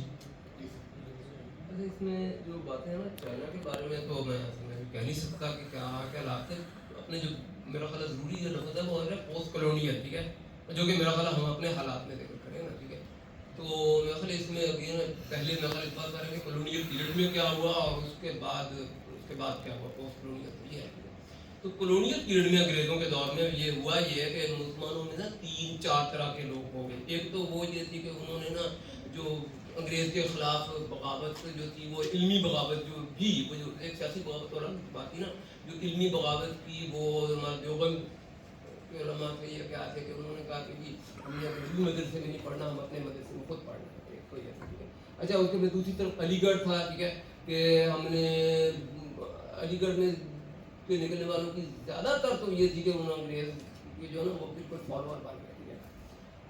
اس میں جو باتیں ہیں نا China کے بارے میں تو میں کہہ نہیں سکتا کہ کیا حالات ہے. اپنے جو میرا خیال ضروری جو لفظ ہے وہ ہے پوسٹ کلونیل، ٹھیک ہے، جو کہ میرا خیال ہم اپنے حالات میں ذکر کریں نا، ٹھیک ہے. تو میرا خیال اس میں پہلے میرا خیال اس بات کریں کہ کلونیل پیریڈ میں کیا ہوا اور اس کے بعد کیا ہوا پوسٹ کلونیل. یہ ہے تو کلونیل پیریڈ میں انگریزوں کے دور میں یہ ہوا یہ ہے کہ مسلمانوں میں نا 3-4 طرح کے لوگ ہو گئے. ایک تو وہ یہ تھی کہ انہوں نے نا جو انگریز کے خلاف بغاوت جو تھی وہ علمی بغاوت جو بھی وہ جو ایک سیاسی بغاوت اور بات تھی نا جو علمی بغاوت کی، وہ ہمارے دیوبند کے علماء سے یہ کیا تھے کہ انہوں نے کہا کہ جی ہم نے اردو مدرسے میں نہیں پڑھنا، ہم اپنے مدرسے میں خود پڑھنا ہے. کوئی ایسا ٹھیک ہے. اچھا اس کے بعد دوسری طرف علی گڑھ تھا، ٹھیک ہے، کہ ہم نے علی گڑھ میں کے نکلنے والوں کی زیادہ تر تو یہ تھی کہ انہوں نے انگریز کی جو ہے نا وہ بالکل فالوور بن گئے.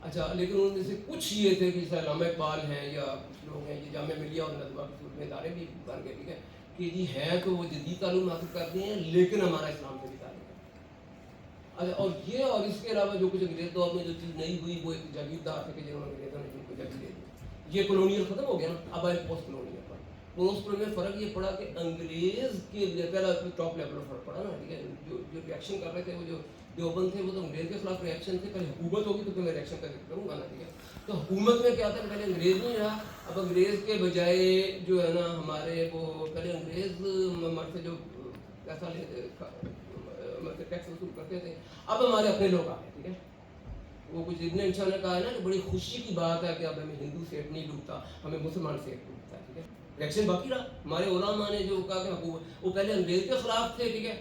اچھا لیکن ان میں سے کچھ یہ تھے کہ جیسے علامہ اقبال ہیں یا کچھ لوگ ہیں یہ جامعہ ملیہ اور ندوہ کی صورت میں ادارے بھی بن گئے، ٹھیک ہے، کہ جی ہے تو وہ جدید تعلیم حاصل کرتے ہیں لیکن ہمارا اسلام سے بھی تعلق ہے. اچھا اور یہ اور اس کے علاوہ جو کچھ انگریز دور میں جو چیز نہیں ہوئی وہ ایک جاگیردار تھے کہ جنہوں نے انگریزوں نے جن کو جگہ دے دی. یہ کلونیل ختم ہو گیا نا، اب آئے پوسٹ کلونیل پر. پوسٹ کلونیل میں فرق یہ پڑا کہ انگریز کے پہلا ٹاپ لیول پر فرق پڑا نا، ٹھیک ہے. جو ریئیکشن کر رہے تھے وہ جو دیوبند تھے وہ تو انگریز کے خلاف ریئیکشن تھے. پہلے حکومت ہوگی تو پھر میں ریئیکشن کروں گا نا، ٹھیک ہے. تو حکومت میں کیا تھا، پہلے انگریز نہیں رہا، اب انگریز کے بجائے جو ہے نا ہمارے وہ پہلے انگریز ہمارے سے جو پیسہ ٹیکس وصول کرتے تھے اب ہمارے اپنے لوگ آ گئے، ٹھیک ہے. وہ کچھ ابن انشاء نے کہا ہے نا کہ بڑی خوشی کی بات ہے کہ اب ہمیں ہندو سیٹ نہیں ڈوبتا، ہمیں مسلمان سیٹ ڈوبتا ہے، ٹھیک ہے. ریئیکشن باقی رہا. ہمارے علماء نے جو کہا کہ وہ پہلے انگریز کے خلاف تھے، ٹھیک ہے،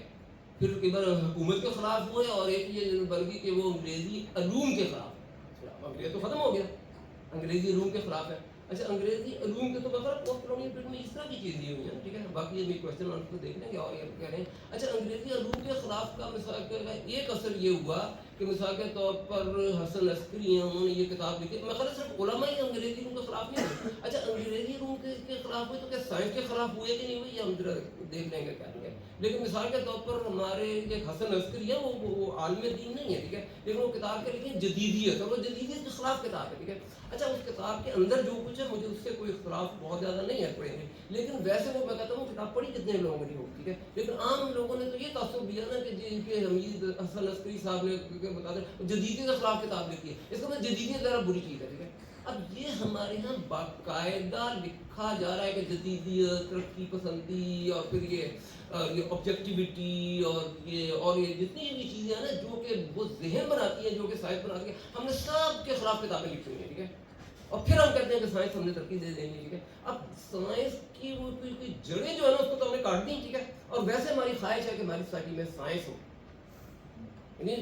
پھر کئی بار حکومت کے خلاف ہوئے اور ایک یہ بن گئی کہ وہ انگریزی علوم کے خلاف. انگریز تو ختم ہو گیا، انگریزی علوم کے خلاف ہے. اچھا انگریزی علوم کے تو بغیر پوسٹ کلونیل پیریڈ میں اس طرح کی چیز نہیں ہوئی ہے، ٹھیک ہے. باقی یہ بھی کوشچن آپ کو دیکھ لیں گے اور یہ کہہ رہے ہیں. اچھا انگریزی علوم کے خلاف کا مثال کا ایک اثر یہ ہوا کہ مثال کے طور پر حسن عسکری ہیں، انہوں نے یہ کتاب لکھی. میں خیال صرف علماء ہی انگریزی علوم کے خلاف نہیں ہوئے. اچھا انگریزی علوم کے خلاف ہوئے تو کیا سائنس کے خلاف ہوئے کہ نہیں ہوئے، یہ ہم ذرا دیکھ لیں گے کیا نہیں ہے. لیکن مثال کے طور پر ہمارے ایک حسن عسکری ہے، وہ عالم دین نہیں ہے، ٹھیک ہے، لیکن وہ کتاب کے لکھی جدیدیت، اور وہ جدیدیت کے خلاف کتاب ہے، ٹھیک ہے. اچھا اس کتاب کے اندر جو کچھ ہے مجھے اس سے کوئی اختلاف بہت زیادہ نہیں ہے پڑھیں گے، لیکن ویسے وہ میں کہتا ہوں کتاب پڑھی کتنے لوگوں نے ہو، ٹھیک ہے. لیکن عام لوگوں نے تو یہ تعصب دیا نا کہ جن کے حمید حسن عسکری صاحب نے بتا دیں جدیدیت کے خلاف کتاب لکھی ہے، اس کا مطلب جدیدیت ذرا بری چیز ہے، ٹھیک ہے. اب یہ ہمارے یہاں باقاعدہ لکھا جا رہا ہے کہ جدیدیت، ترقی پسندی، اور پھر یہ آبجیکٹیوٹی اور یہ جتنی بھی چیزیں ہیں نا جو کہ وہ ذہن بناتی ہیں، جو کہ سائنس بناتی ہے، ہم نے سب کے خلاف کتابیں لکھی ہوئی ہیں، ٹھیک ہے. اور پھر ہم کہتے ہیں کہ سائنس ہم نے ترقی دے دینی. ٹھیک ہے, اب سائنس کی وہ کوئی جڑیں جو ہے نا اس کو تو ہم نے کاٹ دی. ٹھیک ہے, اور ویسے ہماری خواہش ہے کہ ہماری سوسائٹی میں سائنس ہو, یعنی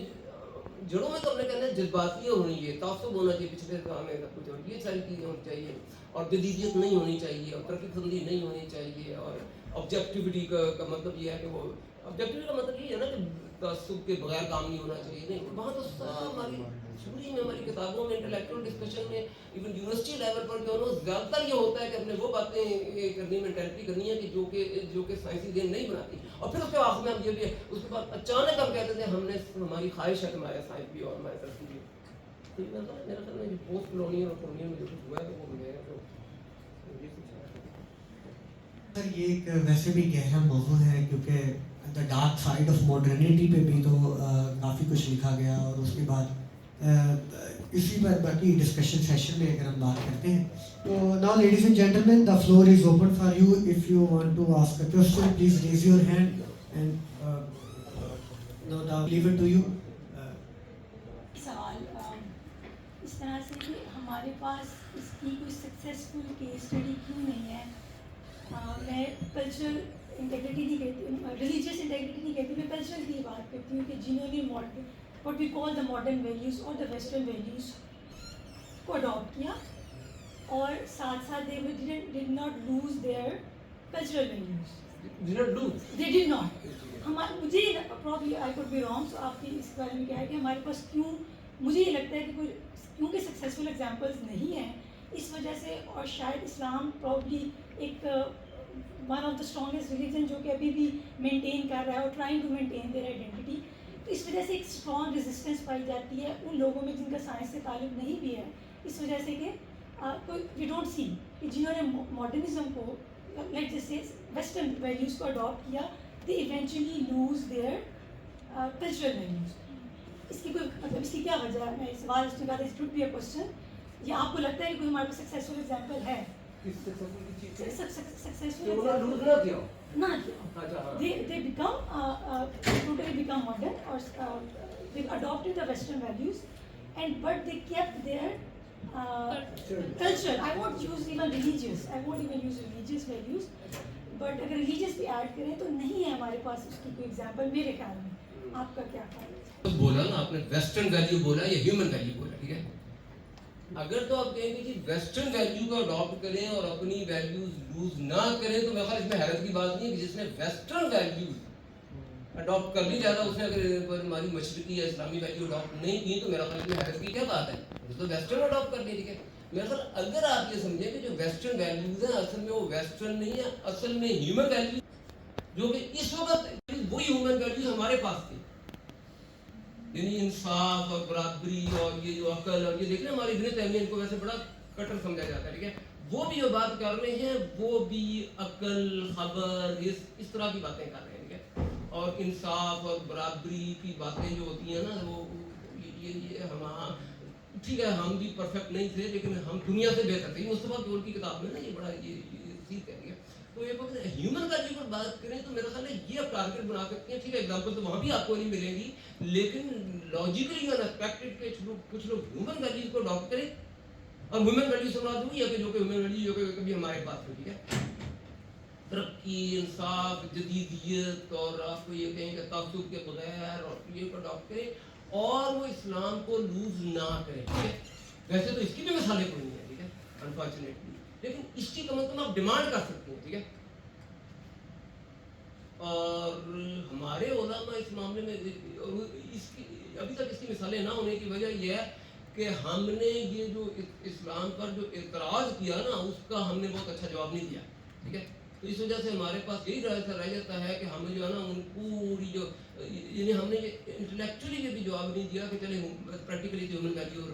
جڑوں میں تو ہم نے کہنا ہے جذباتیاں ہونی چاہیے, تعصب ہونا چاہیے, پچھلے کام میں سب کچھ ہونا چاہیے, یہ ساری چیزیں ہونی چاہیے, اور جدیدیت نہیں ہونی چاہیے, اور ترقی پسندی نہیں ہونی چاہیے, اور آبجیکٹیوٹی کا مطلب یہ ہے کہ وہ آبجیکٹیوٹی کا مطلب یہ ہے نا کہ تعصب کے بغیر کام نہیں ہونا چاہیے. نہیں, وہاں تو سب ہماری تھیوری میں, ہماری کتابوں میں, انٹلیکچوئل ڈسکشن میں, ایون یونیورسٹی لیول پر جو ہے نا زیادہ تر یہ ہوتا ہے کہ اپنے وہ باتیں کرنی, مینٹلٹی کرنی ہے کہ جو کہ سائنسی دین نہیں بناتی, اور پھر اس کے آخر میں ہم یہ بھی ہے, اس کے بعد اچانک ہم کہتے تھے ہم نے ہماری خواہش ہے کہ ہمارے سائنس بھی اور ہمارے ترقی بھی. تو میرا خیال میں پوسٹ کالونیل اور کالونیل میں جو کچھ ہوا ہے تو وہ ہے تو یہ کچھ ہے. سر یہ ایک ویسے بھی گہرا موضوع ہے, کیونکہ the dark side of modernity پہ بھی تو کافی کچھ لکھا گیا, اور اس کے بعد اسی پر باقی ڈسکشن سیشن میں اگر ہم بات کرتے ہیں تو now ladies and gentlemen the floor is open for you. If you want to ask a question please raise your hand and now the leave it to you. سوال اس طرح سے کہ ہمارے پاس اس کی کوئی سکسیزفل کیس اسٹڈی کیوں نہیں ہے. میں کلچرل انٹیگریٹی نہیں کہتی ہوں, ریلیجیس انٹیگریٹی نہیں کہتی, میں کلچرل کی بات کرتی ہوں کہ جنہوں نے modern what we call the modern values اور دا ویسٹرن ویلیوز کو اڈاپٹ کیا, اور ساتھ ساتھ they did not lose their cultural values. They did not. مجھے probably I could be wrong, تو آپ کی اس بارے میں کیا ہے کہ ہمارے پاس کیوں, مجھے یہ لگتا ہے کہ کوئی کیونکہ سکسیزفل ایگزامپلس نہیں ہیں اس وجہ سے, اور شاید اسلام پرابلی ایک one of the strongest religion جو کہ ابھی بھی مینٹین کر رہا ہے اور trying to maintain their identity, تو اس وجہ سے ایک اسٹرانگ ریزسٹنس پائی جاتی ہے ان لوگوں میں جن کا سائنس سے تعلق نہیں بھی ہے, اس وجہ سے کہ کوئی وی ڈونٹ سی کہ جنہوں نے ماڈرنزم کو لیٹ جس سے ویسٹرن ویلیوز کو اڈاپٹ کیا, they eventually lose their cultural values. اس کی کوئی مطلب اس کی کیا وجہ ہے؟ میں سوال اس کے بعد اس وڈ بی اے کوشچن, یا آپ کو لگتا ہے کہ کوئی ہمارے پاس سکسیزفل ایگزامپل ہے؟ نہ they become totally become modern, or they adopted the western values, and but they kept their culture. I won't use even religious values, but اگر religious بھی ایڈ کریں تو نہیں ہے ہمارے پاس اس کی کوئی ایگزامپل میرے خیال میں. آپ کا کیا خیال ہے؟ بولا نا آپ نے ویسٹرن ویلیو بولا یا ہیومن ویلیو بولا, ٹھیک ہے, اگر تو آپ کہیں گے کہ ویسٹرن ویلیو کو اڈاپٹ کریں اور اپنی ویلیوز لوز نہ کریں تو میرے خیال اس میں حیرت کی بات نہیں ہے کہ جس نے ویسٹرن ویلیوز اڈاپٹ کر لی زیادہ, اس نے اگر ہماری مشرقی یا اسلامی ویلیو اڈاپٹ نہیں کی تو میرا خیال اس میں حیرت کی کیا بات ہے, اس تو ویسٹرن اڈاپٹ کر لی. ٹھیک ہے, میرا خیال اگر آپ یہ سمجھیں کہ جو ویسٹرن ویلیوز ہیں اصل میں وہ ویسٹرن نہیں ہے, اصل میں ہیومن ویلیوز جو کہ اس وقت وہی ہیومن ویلیوز ہمارے پاس تھی, یعنی انصاف اور برابری اور یہ جو عقل, اور یہ دیکھ لیں ہماری ابن تیمیہ کو ویسے بڑا کٹر سمجھا جاتا ہے, ٹھیک ہے, وہ بھی جو بات کر رہے ہیں وہ بھی عقل, خبر, اس طرح کی باتیں کر رہے ہیں, ٹھیک ہے, اور انصاف اور برابری کی باتیں جو ہوتی ہیں نا وہ یہ ہم ٹھیک ہے ہم بھی پرفیکٹ نہیں تھے لیکن ہم دنیا سے بہتر تھے. مصطفیٰ کیول کی کتاب میں نا یہ بڑا یہ چیز کہہ رہی ہے. تو ایک وقت ہیومن ویلیو پر بات کریں تو میرا خیال ہے یہ آپ ٹارگیٹ بنا سکتے ہیں, ٹھیک ہے, ایگزامپل تو وہاں بھی آپ کو نہیں ملیں گی, لیکن لاجیکلی یو ایکسپیکٹڈ کہ کچھ لوگ ہیومن ویلیوز کو اڈاپٹ کریں, اور ہیومن ویلیوز سے مراد وہی ہے کہ جو کہ ہیومن ویلیو جو کہ کبھی ہمارے پاس ہو, ٹھیک ہے, ترقی, انصاف, جدیدیت, اور آپ کو یہ کہیں کہ تعصب کے بغیر, اور یہ کو اڈاپٹ کریں اور وہ اسلام کو لوز نہ کریں, ٹھیک ہے. ویسے تو اس کی بھی مثالیں کوئی نہیں ہیں, ٹھیک ہے, انفارچونیٹلی, لیکن اس کی کم از کم آپ ڈیمانڈ کر سکتے ہیں, ٹھیک ہے. اور ہمارے علماء اس معاملے میں اس کی ابھی تک اس کی مثالیں نہ ہونے کی وجہ یہ ہے کہ ہم نے یہ جو اسلام پر جو اعتراض کیا نا اس کا ہم نے بہت اچھا جواب نہیں دیا, ٹھیک ہے. تو اس وجہ سے ہمارے پاس یہی رہ جاتا ہے کہ ہمیں جو ہے نا ان پوری جو یعنی ہم نے یہ انٹلیکچولی یہ بھی جواب نہیں دیا کہ چلے پریکٹیکلی ہیومن ویلیو اور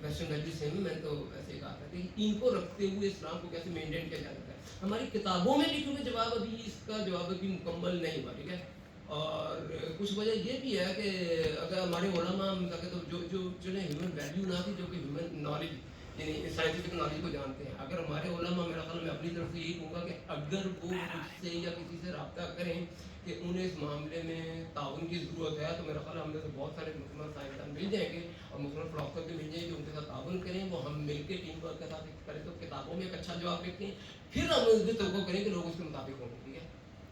ویسٹرن ویلیو سیم ہے. میں تو ایسے کہا تھا کہ ان کو رکھتے ہوئے اسلام کو کیسے مینٹین کیا جا سکتا ہے. ہماری کتابوں میں بھی کیونکہ جواب ابھی اس کا جواب ابھی مکمل نہیں ہوا, ٹھیک ہے. اور کچھ وجہ یہ بھی ہے کہ اگر ہمارے علماء تو جو ہیومن ویلیو نہ تھی, جو کہ ہیومن نالج یعنی سائنٹیفک نالج کو جانتے ہیں, اگر ہمارے علماء میرا خیال میں اپنی طرف سے یہی کہوں گا کہ اگر وہ مجھ سے یا کسی سے رابطہ کریں کہ انہیں اس معاملے میں تعاون کی ضرورت ہے، تو میرا خیال ہے ہم میں سے بہت سارے مسلمان سائنسدان مل جائیں گے اور مسلمان فلاسفر بھی مل جائیں گے جو ان کے ساتھ تعاون کریں، وہ ہم مل کے ٹیم ورک کے ساتھ کریں تو کتابوں میں ایک اچھا جواب لکھتے ہیں، پھر ہم اس بھی توقع کریں کہ لوگ اس کے مطابق ہوں گے، ٹھیک ہے.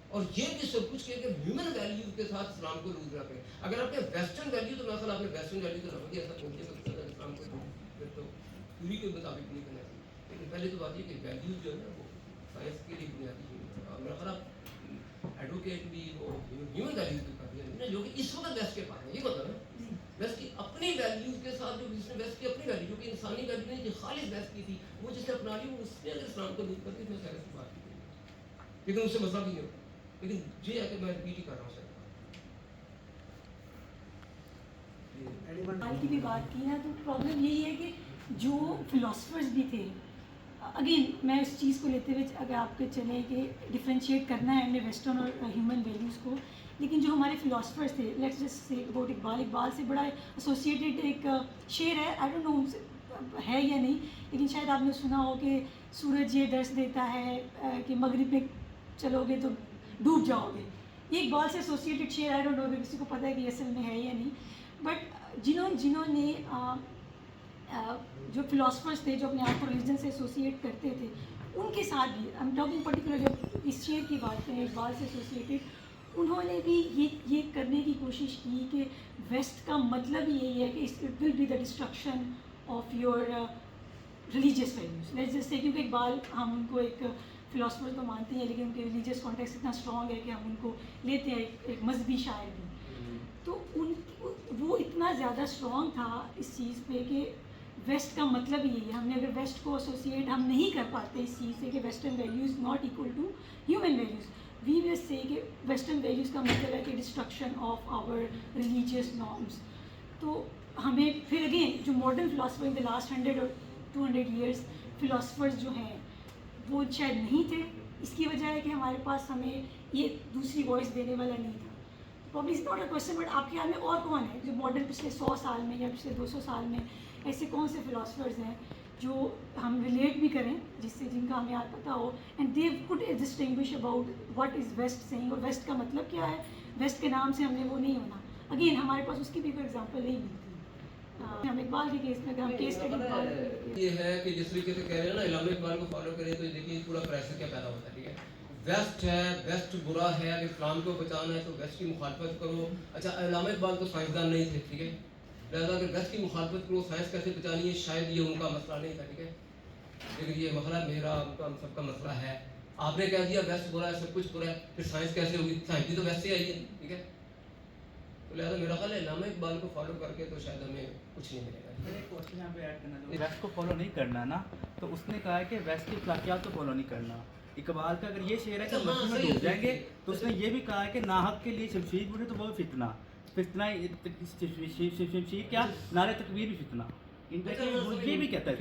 اور یہ بھی سب کچھ کہ ہیومن ویلیوز کے ساتھ اسلام کو روز رکھیں. اگر آپ نے ویسٹرن ویلیو تو میرا خیال آپ نے ویسٹرن ویلیو تو رکھ دیا، ایسا پہنچے گا اسلام کو پھر تو پوری کے مطابق نہیں کرنا چاہیے. لیکن پہلے تو بات یہ کہ ویلیوز جو ہے نا وہ سائنس کے لیے بنیادی ہے، اور میرا خیال ایڈوکیٹ بھی وہ ہیومن ویلیوز بھی کر دیا جو کہ اس وقت ویسٹ کے پاس ہے. یہ مطلب ہے ویسٹ کی اپنی ویلیوز کے ساتھ جو جس نے ویسٹ کی اپنی ویلیو جو کہ انسانی ویلیو نہیں جو خالص ویسٹ کی تھی وہ جس نے اپنا لی وہ اس نے اگر اسلام کو دور کرتی تو سائنس کی بات کی، لیکن اس سے مسئلہ بھی نہیں ہوتا. لیکن یہ ہے کہ میں ریپیٹ ہی کر رہا ہوں حال کی بھی بات کی نا، تو پرابلم یہی ہے کہ جو فلاسفرز بھی تھے، اگین میں اس چیز کو لیتے ہوئے اگر آپ کے چلیں کہ ڈفرینشیٹ کرنا ہے ہم نے ویسٹرن اور ہیومن ویلیوز کو، لیکن جو ہمارے فلاسفرز تھے، لیٹس جسٹ سے اباؤٹ اقبال سے بڑا ایسوسیٹیڈ ایک شعر ہے، آئی ڈونٹ نو ہے یا نہیں، لیکن شاید آپ نے سنا ہو کہ سورج یہ درس دیتا ہے کہ مغرب میں چلو گے تو ڈوب جاؤ گے. یہ اقبال سے ایسوسیٹیڈ شعر، آئی ڈونٹ نو کہ کسی کو پتہ ہے کہ یہ اصل میں ہے یا نہیں. بٹ جنہوں نے جو فلاسفرز تھے جو اپنے آپ کو ریلیجن سے ایسوسیٹ کرتے تھے، ان کے ساتھ بھی آئی ایم ٹاکنگ پرٹیکولر جب اس شعر کی بات کریں اقبال سے ایسوسیٹیڈ، انہوں نے بھی یہ کرنے کی کوشش کی کہ ویسٹ کا مطلب یہی ہے کہ it will be the destruction of your religious values. Let's just say کیونکہ اقبال ہم ان کو ایک فلاسفر تو مانتے ہیں لیکن ان کے ریلیجیس کانٹیکسٹ اتنا اسٹرانگ ہے کہ ہم ان کو لیتے ہیں ایک مذہبی شاعر بھی. تو وہ اتنا زیادہ اسٹرانگ تھا اس چیز پہ کہ ویسٹ کا مطلب یہی ہے. ہم نے اگر ویسٹ کو ایسوسیٹ ہم نہیں کر پاتے اس چیز سے کہ western values not equal to human values, we will say کہ ویسٹرن ویلیوز کا مطلب ہے کہ destruction of our religious norms. تو ہمیں پھر اگین جو modern philosopher in the last 100 اور 200 ایئرس فلاسفرز جو ہیں وہ شاید نہیں تھے. اس کی وجہ ہے کہ ہمارے پاس ہمیں یہ دوسری وائس دینے والا نہیں تھا. Probably is not a question, but آپ کے خیال میں اور کون ہے جو ماڈرن پچھلے 100 سال میں یا پچھلے 200 سال میں ایسے کون سے فلاسفرز ہیں جو ہم ریلیٹ بھی کریں جس سے جن کا ہمیں پتہ ہو and they could distinguish about what is west saying اور ویسٹ کا مطلب کیا ہے. ویسٹ کے نام سے ہم نے وہ نہیں ہونا. اگین ہمارے پاس اس کی بھی کوئی ایگزامپل نہیں ملتی. ہم اقبال کے کیس میں اگر ہم کیس اسٹڈی یہ ہے کہ جس طریقے سے کہہ رہے ہیں نا علامہ اقبال کو فالو کریں تو دیکھیے پورا پریشر کیا پیدا ہوتا ہے. ٹھیک ہے ویسٹ ہے، ویسٹ برا ہے، اگر اسلام کو بچانا ہے تو ویسٹ کی مخالفت کرو. اچھا علامہ اقبال تو سائنسدان نہیں تھے، ٹھیک ہے، لہٰذا اگر ویسٹ کی مخالفت کرو سائنس کیسے بچانی ہے شاید یہ ان کا مسئلہ نہیں تھا. ٹھیک ہے لیکن یہ مسئلہ میرا ان کا ہم سب کا مسئلہ ہے. آپ نے کہہ دیا ویسٹ برا ہے، سب کچھ برا ہے، پھر سائنس کیسے ہوگی؟ سائنس بھی تو ویسٹ سے آئی ہے. ٹھیک ہے تو لہٰذا میرا خیال ہے علامہ اقبال کو فالو کر کے تو شاید ہمیں کچھ نہیں ملے گا. ویسٹ کو فالو نہیں کرنا نا، تو اس نے کہا ہے کہ ویسٹ کی اخلاقیات کو فالو نہیں کرنا. اقبال کا اگر یہ شعر ہے کہ مسجد میں ڈوب جائیں گے، تو اس نے یہ بھی کہا ہے کہ ناحق کے لیے شمشیر بولے تو وہ فتنہ شمشیر کیا نعرے تکبیر بھی فتنہ. یہ بھی کہتا ہے.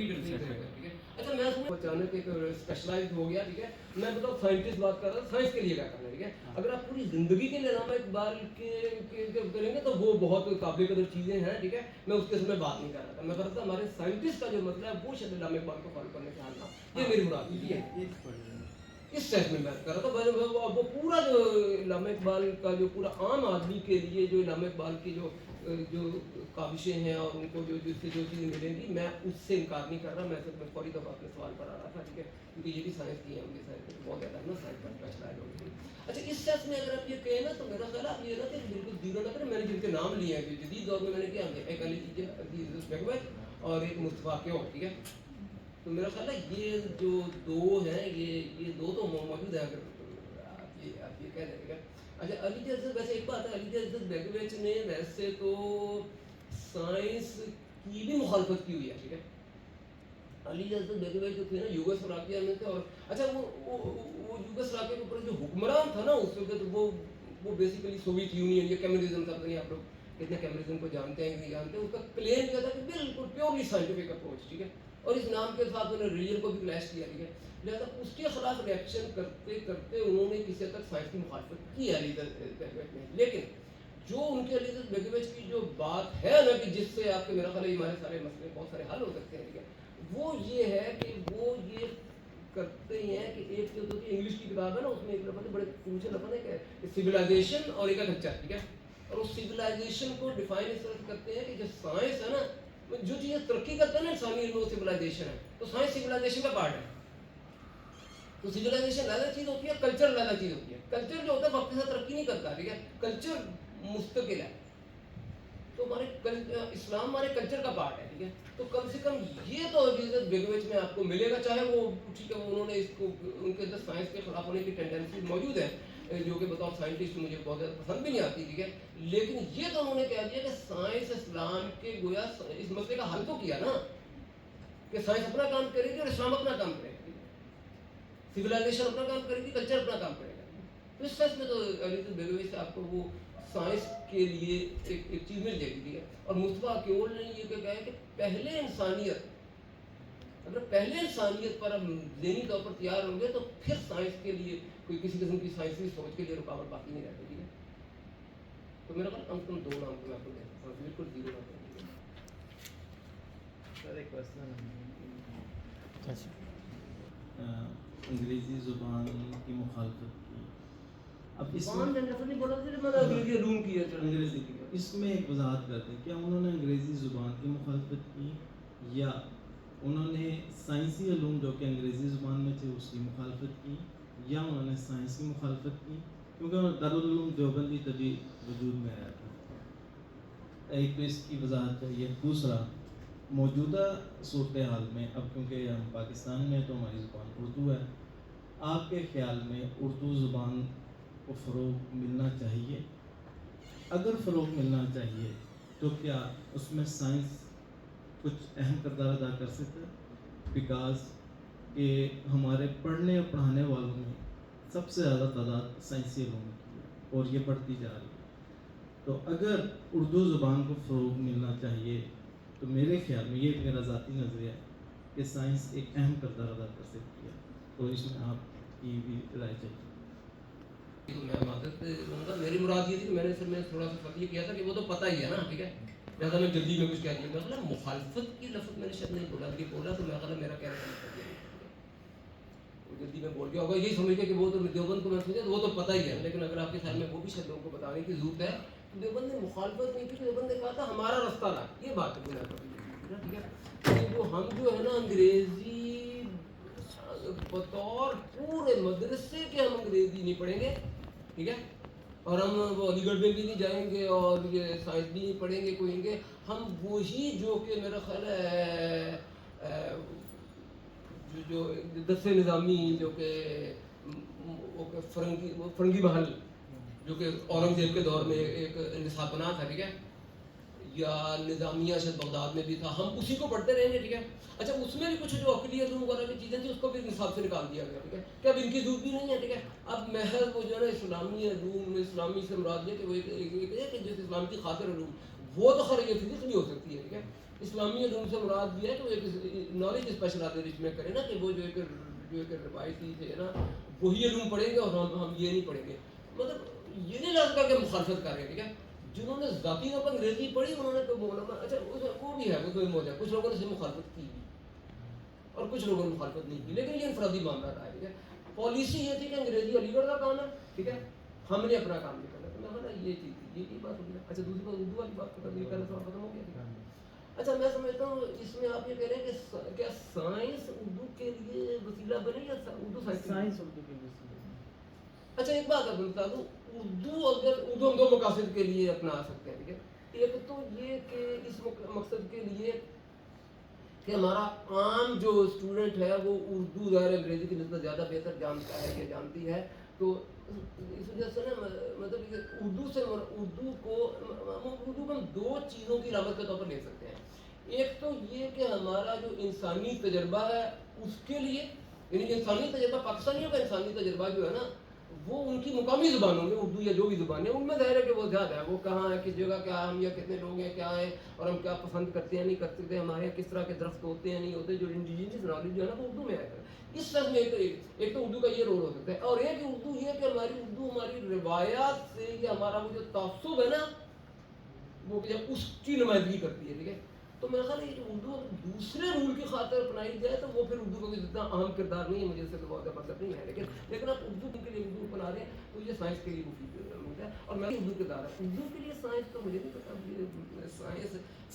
اچھا میں اچانک ایک اسپیشلائز ہو گیا. ٹھیک ہے میں بتاؤں سائنٹسٹ بات کر رہا ہوں، سائنس کے لیے کیا کرنا ہے. ٹھیک ہے اگر آپ پوری زندگی کے لیے علامہ اقبال کے کریں گے تو وہ بہت قابل قدر چیزیں ہیں. ٹھیک ہے میں اس کے میں بات نہیں کر رہا تھا، میں کر رہا تھا ہمارے سائنٹسٹ کا جو مسئلہ ہے وہ شاید علامہ اقبال کو فالو کرنے کا حال تھا. یہ میری مراد ہے اس سیٹ میں بات کر رہا تھا. وہ پورا جو علامہ اقبال کا جو پورا عام آدمی کے لیے جو علامہ اقبال کی جو کاوشیں ہیں اور ان کو جو جس سے جو چیزیں ملیں گی میں اس سے انکار نہیں کر رہا. میں صرف فوری طور پر اپنے سوال پر آ رہا تھا. ٹھیک ہے کیونکہ یہ بھی سائنس کی ہے، ان کی سائنس بہت زیادہ ہے نا، سائنس کا اسپیشلائز ہو گئی. اچھا اس سیٹ میں اگر آپ یہ کہیں نا تو میرا خیال آپ یہ نا کہ بالکل زیرو نہ کریں. میں نے جن کے نام لیے ہیں جدید دور میں میں نے کیا ایک علی بیگمت اور ایک مصطفیٰ کیوں. ٹھیک ہے تو میرا خیال ہے یہ جو دو ہیں یہ دو تو موجود ہیں. اگر آپ یہ کہہ دیں گے. اچھا علی عزت ویسے ایک بات ہے، علی عزت بیگویچ نے ویسے تو سائنس کی بھی مخالفت کی ہوئی ہے. ٹھیک ہے علی عزت بیگویچ جو تھے نا یوگوسلاویا میں تھے، اور اچھا وہ یوگوسلاویا کے اوپر جو حکمران تھا نا اس وقت وہ بیسیکلی سوویت یونین یا کمیونزم تھا. نہیں آپ لوگ کتنے کمیونزم کو جانتے ہیں کہ نہیں جانتے. اس کا کلیم کیا تھا کہ بالکل پیورلی سائنٹیفک اپروچ. ٹھیک ہے اور اس نام کے ساتھ انہوں نے ریلیجن کو بھی کلیش کیا. ٹھیک ہے لہٰذا اس کے خلاف ریئیکشن کرتے کرتے انہوں نے کسی حد تک سائنس کی مخالفت کی علی عزت بیگویچ نے. لیکن جو ان کے علی عزت بیگویچ کی جو بات ہے نا کہ جس سے آپ کے میرا خیال ہے ہمارے سارے مسئلے بہت سارے حل ہو سکتے ہیں. ٹھیک ہے وہ یہ ہے کہ وہ یہ کرتے ہی ہیں کہ ایک جو انگلش کی کتاب ہے نا اس میں ایک لفظ بڑے اونچے لفظ ہے کہ سویلائزیشن اور ایک کلچر, ٹھیک ہے, اور اس سویلائزیشن کو ڈیفائن اس طرح کرتے ہیں کہ جو سائنس ہے نا, جو چیزیں ترقی کرتے ہیں نا انسانی علم وہ سویلائزیشن ہے, تو سائنس سویلائزیشن کا پارٹ ہے. تو سویلائزیشن علیحدہ چیز ہوتی ہے, کلچر علیحدہ چیز ہوتی ہے. کلچر جو ہوتا ہے وقت کے ساتھ ترقی نہیں کرتا, ٹھیک ہے, کلچر مستقل ہے. تو ہمارے اسلام ہمارے کلچر کا پارٹ ہے, ٹھیک ہے. تو کم سے کم یہ تو عزت بیگویچ میں آپ کو ملے گا, چاہے وہ ٹھیک ہے انہوں نے اس کو ان کے اندر سائنس کے خلاف ہونے کی ٹینڈنسی موجود ہے, جو کہ بطور سائنٹسٹ مجھے بہت زیادہ پسند بھی نہیں آتی, ٹھیک ہے, لیکن یہ تو انہوں نے کہہ دیا کہ سائنس اسلام کے گویا اس مسئلے کا حل تو کیا نا, کہ سائنس اپنا کام کرے گی اور اسلام اپنا کام کرے گا, سویلائزیشن اپنا کام کرے گی, کلچر اپنا کام کرے گا. تو اس سچ میں تو عزت بیگویچ سے آپ کو وہ سائنس کے لیے ایک چیز مل جائے گی. اور مصطفیٰ کیول نے یہ کہا ہے کہ پہلے انسانیت, اگر پہلے انسانیت پر ہم ذہنی طور پر تیار ہوں گے تو پھر سائنس کے لیے کوئی کسی قسم کی سائنسی سوچ کے لیے رکاوٹ باقی نہیں رہتی, ٹھیک ہے. تو میرا خیال کم سے کم 2 نام کو میں آپ کو دیتا ہوں, بالکل 0 نام کو. سر ایک کوشچن انگریزی زبان کی مخالفت کی. اب اس زبان میں نہیں بولا تھا میں نے انگریزی علوم کی ہے, انگریزی کی اس میں ایک وضاحت کرتے ہیں, کیا انہوں نے انگریزی زبان کی مخالفت کی یا انہوں نے سائنسی علوم جو کہ انگریزی زبان میں تھے اس کی مخالفت کی, یا انہوں نے سائنس کی مخالفت کی, کیونکہ دارالعلوم دیوبندی تبھی وجود میں آیا تھا. ایک تو اس کی وضاحت ہے یہ. دوسرا, موجودہ صورتحال میں اب کیونکہ ہم پاکستان میں تو ہماری زبان اردو ہے, آپ کے خیال میں اردو زبان کو فروغ ملنا چاہیے؟ اگر فروغ ملنا چاہیے تو کیا اس میں سائنس کچھ اہم کردار ادا کر سکتا ہے؟ بیکاز کہ ہمارے پڑھنے اور پڑھانے والوں میں سب سے زیادہ تعداد سائنسی علوم کی ہے اور یہ بڑھتی جا رہی ہے. تو اگر اردو زبان کو فروغ ملنا چاہیے تو میرے خیال میں, یہ میرا ذاتی نظریہ ہے, کہ سائنس ایک اہم کردار ادا کر سکتی ہے. تو اس میں آپ کی بھی رائے چاہیے. میں معذرت کروں گا, میری مراد یہ تھی کہ میں نے تھوڑا سا فرق یہ کیا تھا کہ وہ تو پتہ ہی ہے نا, ٹھیک ہے, لہٰذا میں جلدی میں کچھ کہہ دیا. مطلب مخالفت کی لفظ میں نے شاید نہیں بولا, کہ بولا تو میں میرا کہنا کر دیا, جلدی میں بول گیا ہوگا یہی سمجھ کے کہ وہ تو دیوبند کو میں سمجھا وہ تو پتہ ہی ہے. لیکن اگر آپ کے خیال میں وہ بھی شاید لوگوں کو بتانے کی ضرورت ہے, تو دیوبند نے مخالفت نہیں کی, دیوبند نے کہا تھا ہمارا رستہ لا, یہ بات ہے ٹھیک ہے. جو ہم جو ہے نا انگریزی بطور پورے مدرسے کے ہم انگریزی نہیں پڑھیں گے, ٹھیک ہے, اور ہم وہ علی گڑھ میں بھی نہیں جائیں گے اور یہ سائنس بھی نہیں پڑھیں گے کوئی گے. ہم وہی جو کہ میرا خیال ہے جو دس نظامی جو کہ فرنگی محل جو کہ اورنگزیب کے دور میں ایک نصاب بنا تھا, ٹھیک ہے, یا نظامیہ شاید بغداد میں بھی تھا, ہم اسی کو پڑھتے رہیں گے, ٹھیک ہے. اچھا اس میں بھی کچھ جو عقلی علوم وغیرہ کی چیزیں تھیں اس کو بھی نصاب سے نکال دیا گیا, ٹھیک ہے, کہ اب ان کی ضرورت بھی نہیں ہے, ٹھیک ہے. اب محض وہ جو ہے نا اسلامی علوم, اسلامی سے مراد یہ کہ وہ ایک جس اسلام کی خاطر علوم, وہ تو خیر یہ فزکس نہیں ہو سکتی ہے, ٹھیک ہے. اسلامی علوم سے مراد یہ ہے کہ وہ ایک نالج اسپیشلائزیشن میں کرے نا, کہ وہ جو ایک روایتی تھے نا وہی علوم پڑھیں گے اور ہم یہ نہیں پڑھیں گے. مطلب یہ نہیں لگتا کہ مخالفت کر رہے ہیں, ٹھیک ہے. جنہوں نے ذاتی طور پر انگریزی پڑھی انہوں نے تو مولانا, اچھا وہ بھی ہے, وہ کوئی موجہ, کچھ لوگوں نے اسے مخالفت کی اور کچھ لوگوں نے مخالفت نہیں کی, لیکن یہ انفرادی معاملہ رہا ہے, ٹھیک ہے. پالیسی یہ تھی کہ انگریزی علی گڑھ کا کام ہے, ٹھیک ہے, ہم نے اپنا کام نہیں کرنا. تو میں کہا یہ چیز تھی, یہ بات ہوگی. اچھا دوسری بات اردو والی بات کرنا, یہ پہلے سوال ختم ہو گیا. اچھا میں سمجھتا ہوں اس میں آپ یہ کہہ رہے ہیں کہ کیا سائنس اردو کے لیے وسیلہ بنے یا اردو سائنس اردو کے لیے. اچھا ایک بات آپ بتا دوں, اردو ہم 2 مقاصد کے لیے اپنا سکتے ہیں, ٹھیک ہے. ایک تو یہ کہ اس مقصد کے لیے کہ ہمارا عام جو اسٹوڈنٹ ہے وہ اردو ظاہر انگریزی کی نسبت زیادہ بہتر جانتا ہے یا جانتی ہے, تو اس وجہ سے نا مطلب اردو کو ہم 2 چیزوں کی علامت کے طور پر لے سکتے ہیں. ایک تو یہ کہ ہمارا جو انسانی تجربہ ہے اس کے لیے, یعنی انسانی تجربہ پاکستانیوں کا انسانی تجربہ جو ہے نا وہ ان کی مقامی زبانوں میں اردو یا جو بھی زبانیں ان میں ظاہر ہے کہ وہ زیادہ ہے, وہ کہاں ہے, کس جگہ کیا ہے, ہم یا کتنے لوگ ہیں, کیا ہے, اور ہم کیا پسند کرتے ہیں نہیں کر سکتے, ہمارے کس طرح کے درخت ہوتے ہیں نہیں ہوتے, جو انڈیجینس نالج جو ہے نا وہ اردو میں ہے. اس طرح میں ایک تو اردو کا یہ رول ہو سکتا ہے, اور ایک اردو یہ کہ اردو ہماری روایات سے یا ہمارا وہ جو تعصب ہے نا وہ اس کی نمائندگی کرتی ہے, ٹھیک ہے. تو میرا خیال ہے یہ اردو دوسرے رول کی خاطر اپنائی جائے تو وہ پھر اردو کا کوئی اتنا اہم کردار نہیں ہے، مجھے اس سے بہت زیادہ مطلب نہیں ہے، لیکن آپ اردو کے لیے اردو اپنا رہے ہیں تو یہ سائنس کے لیے مفید ہے، اور میں اردو کردار ہے اردو کے لیے سائنس تو مجھے نہیں پتا،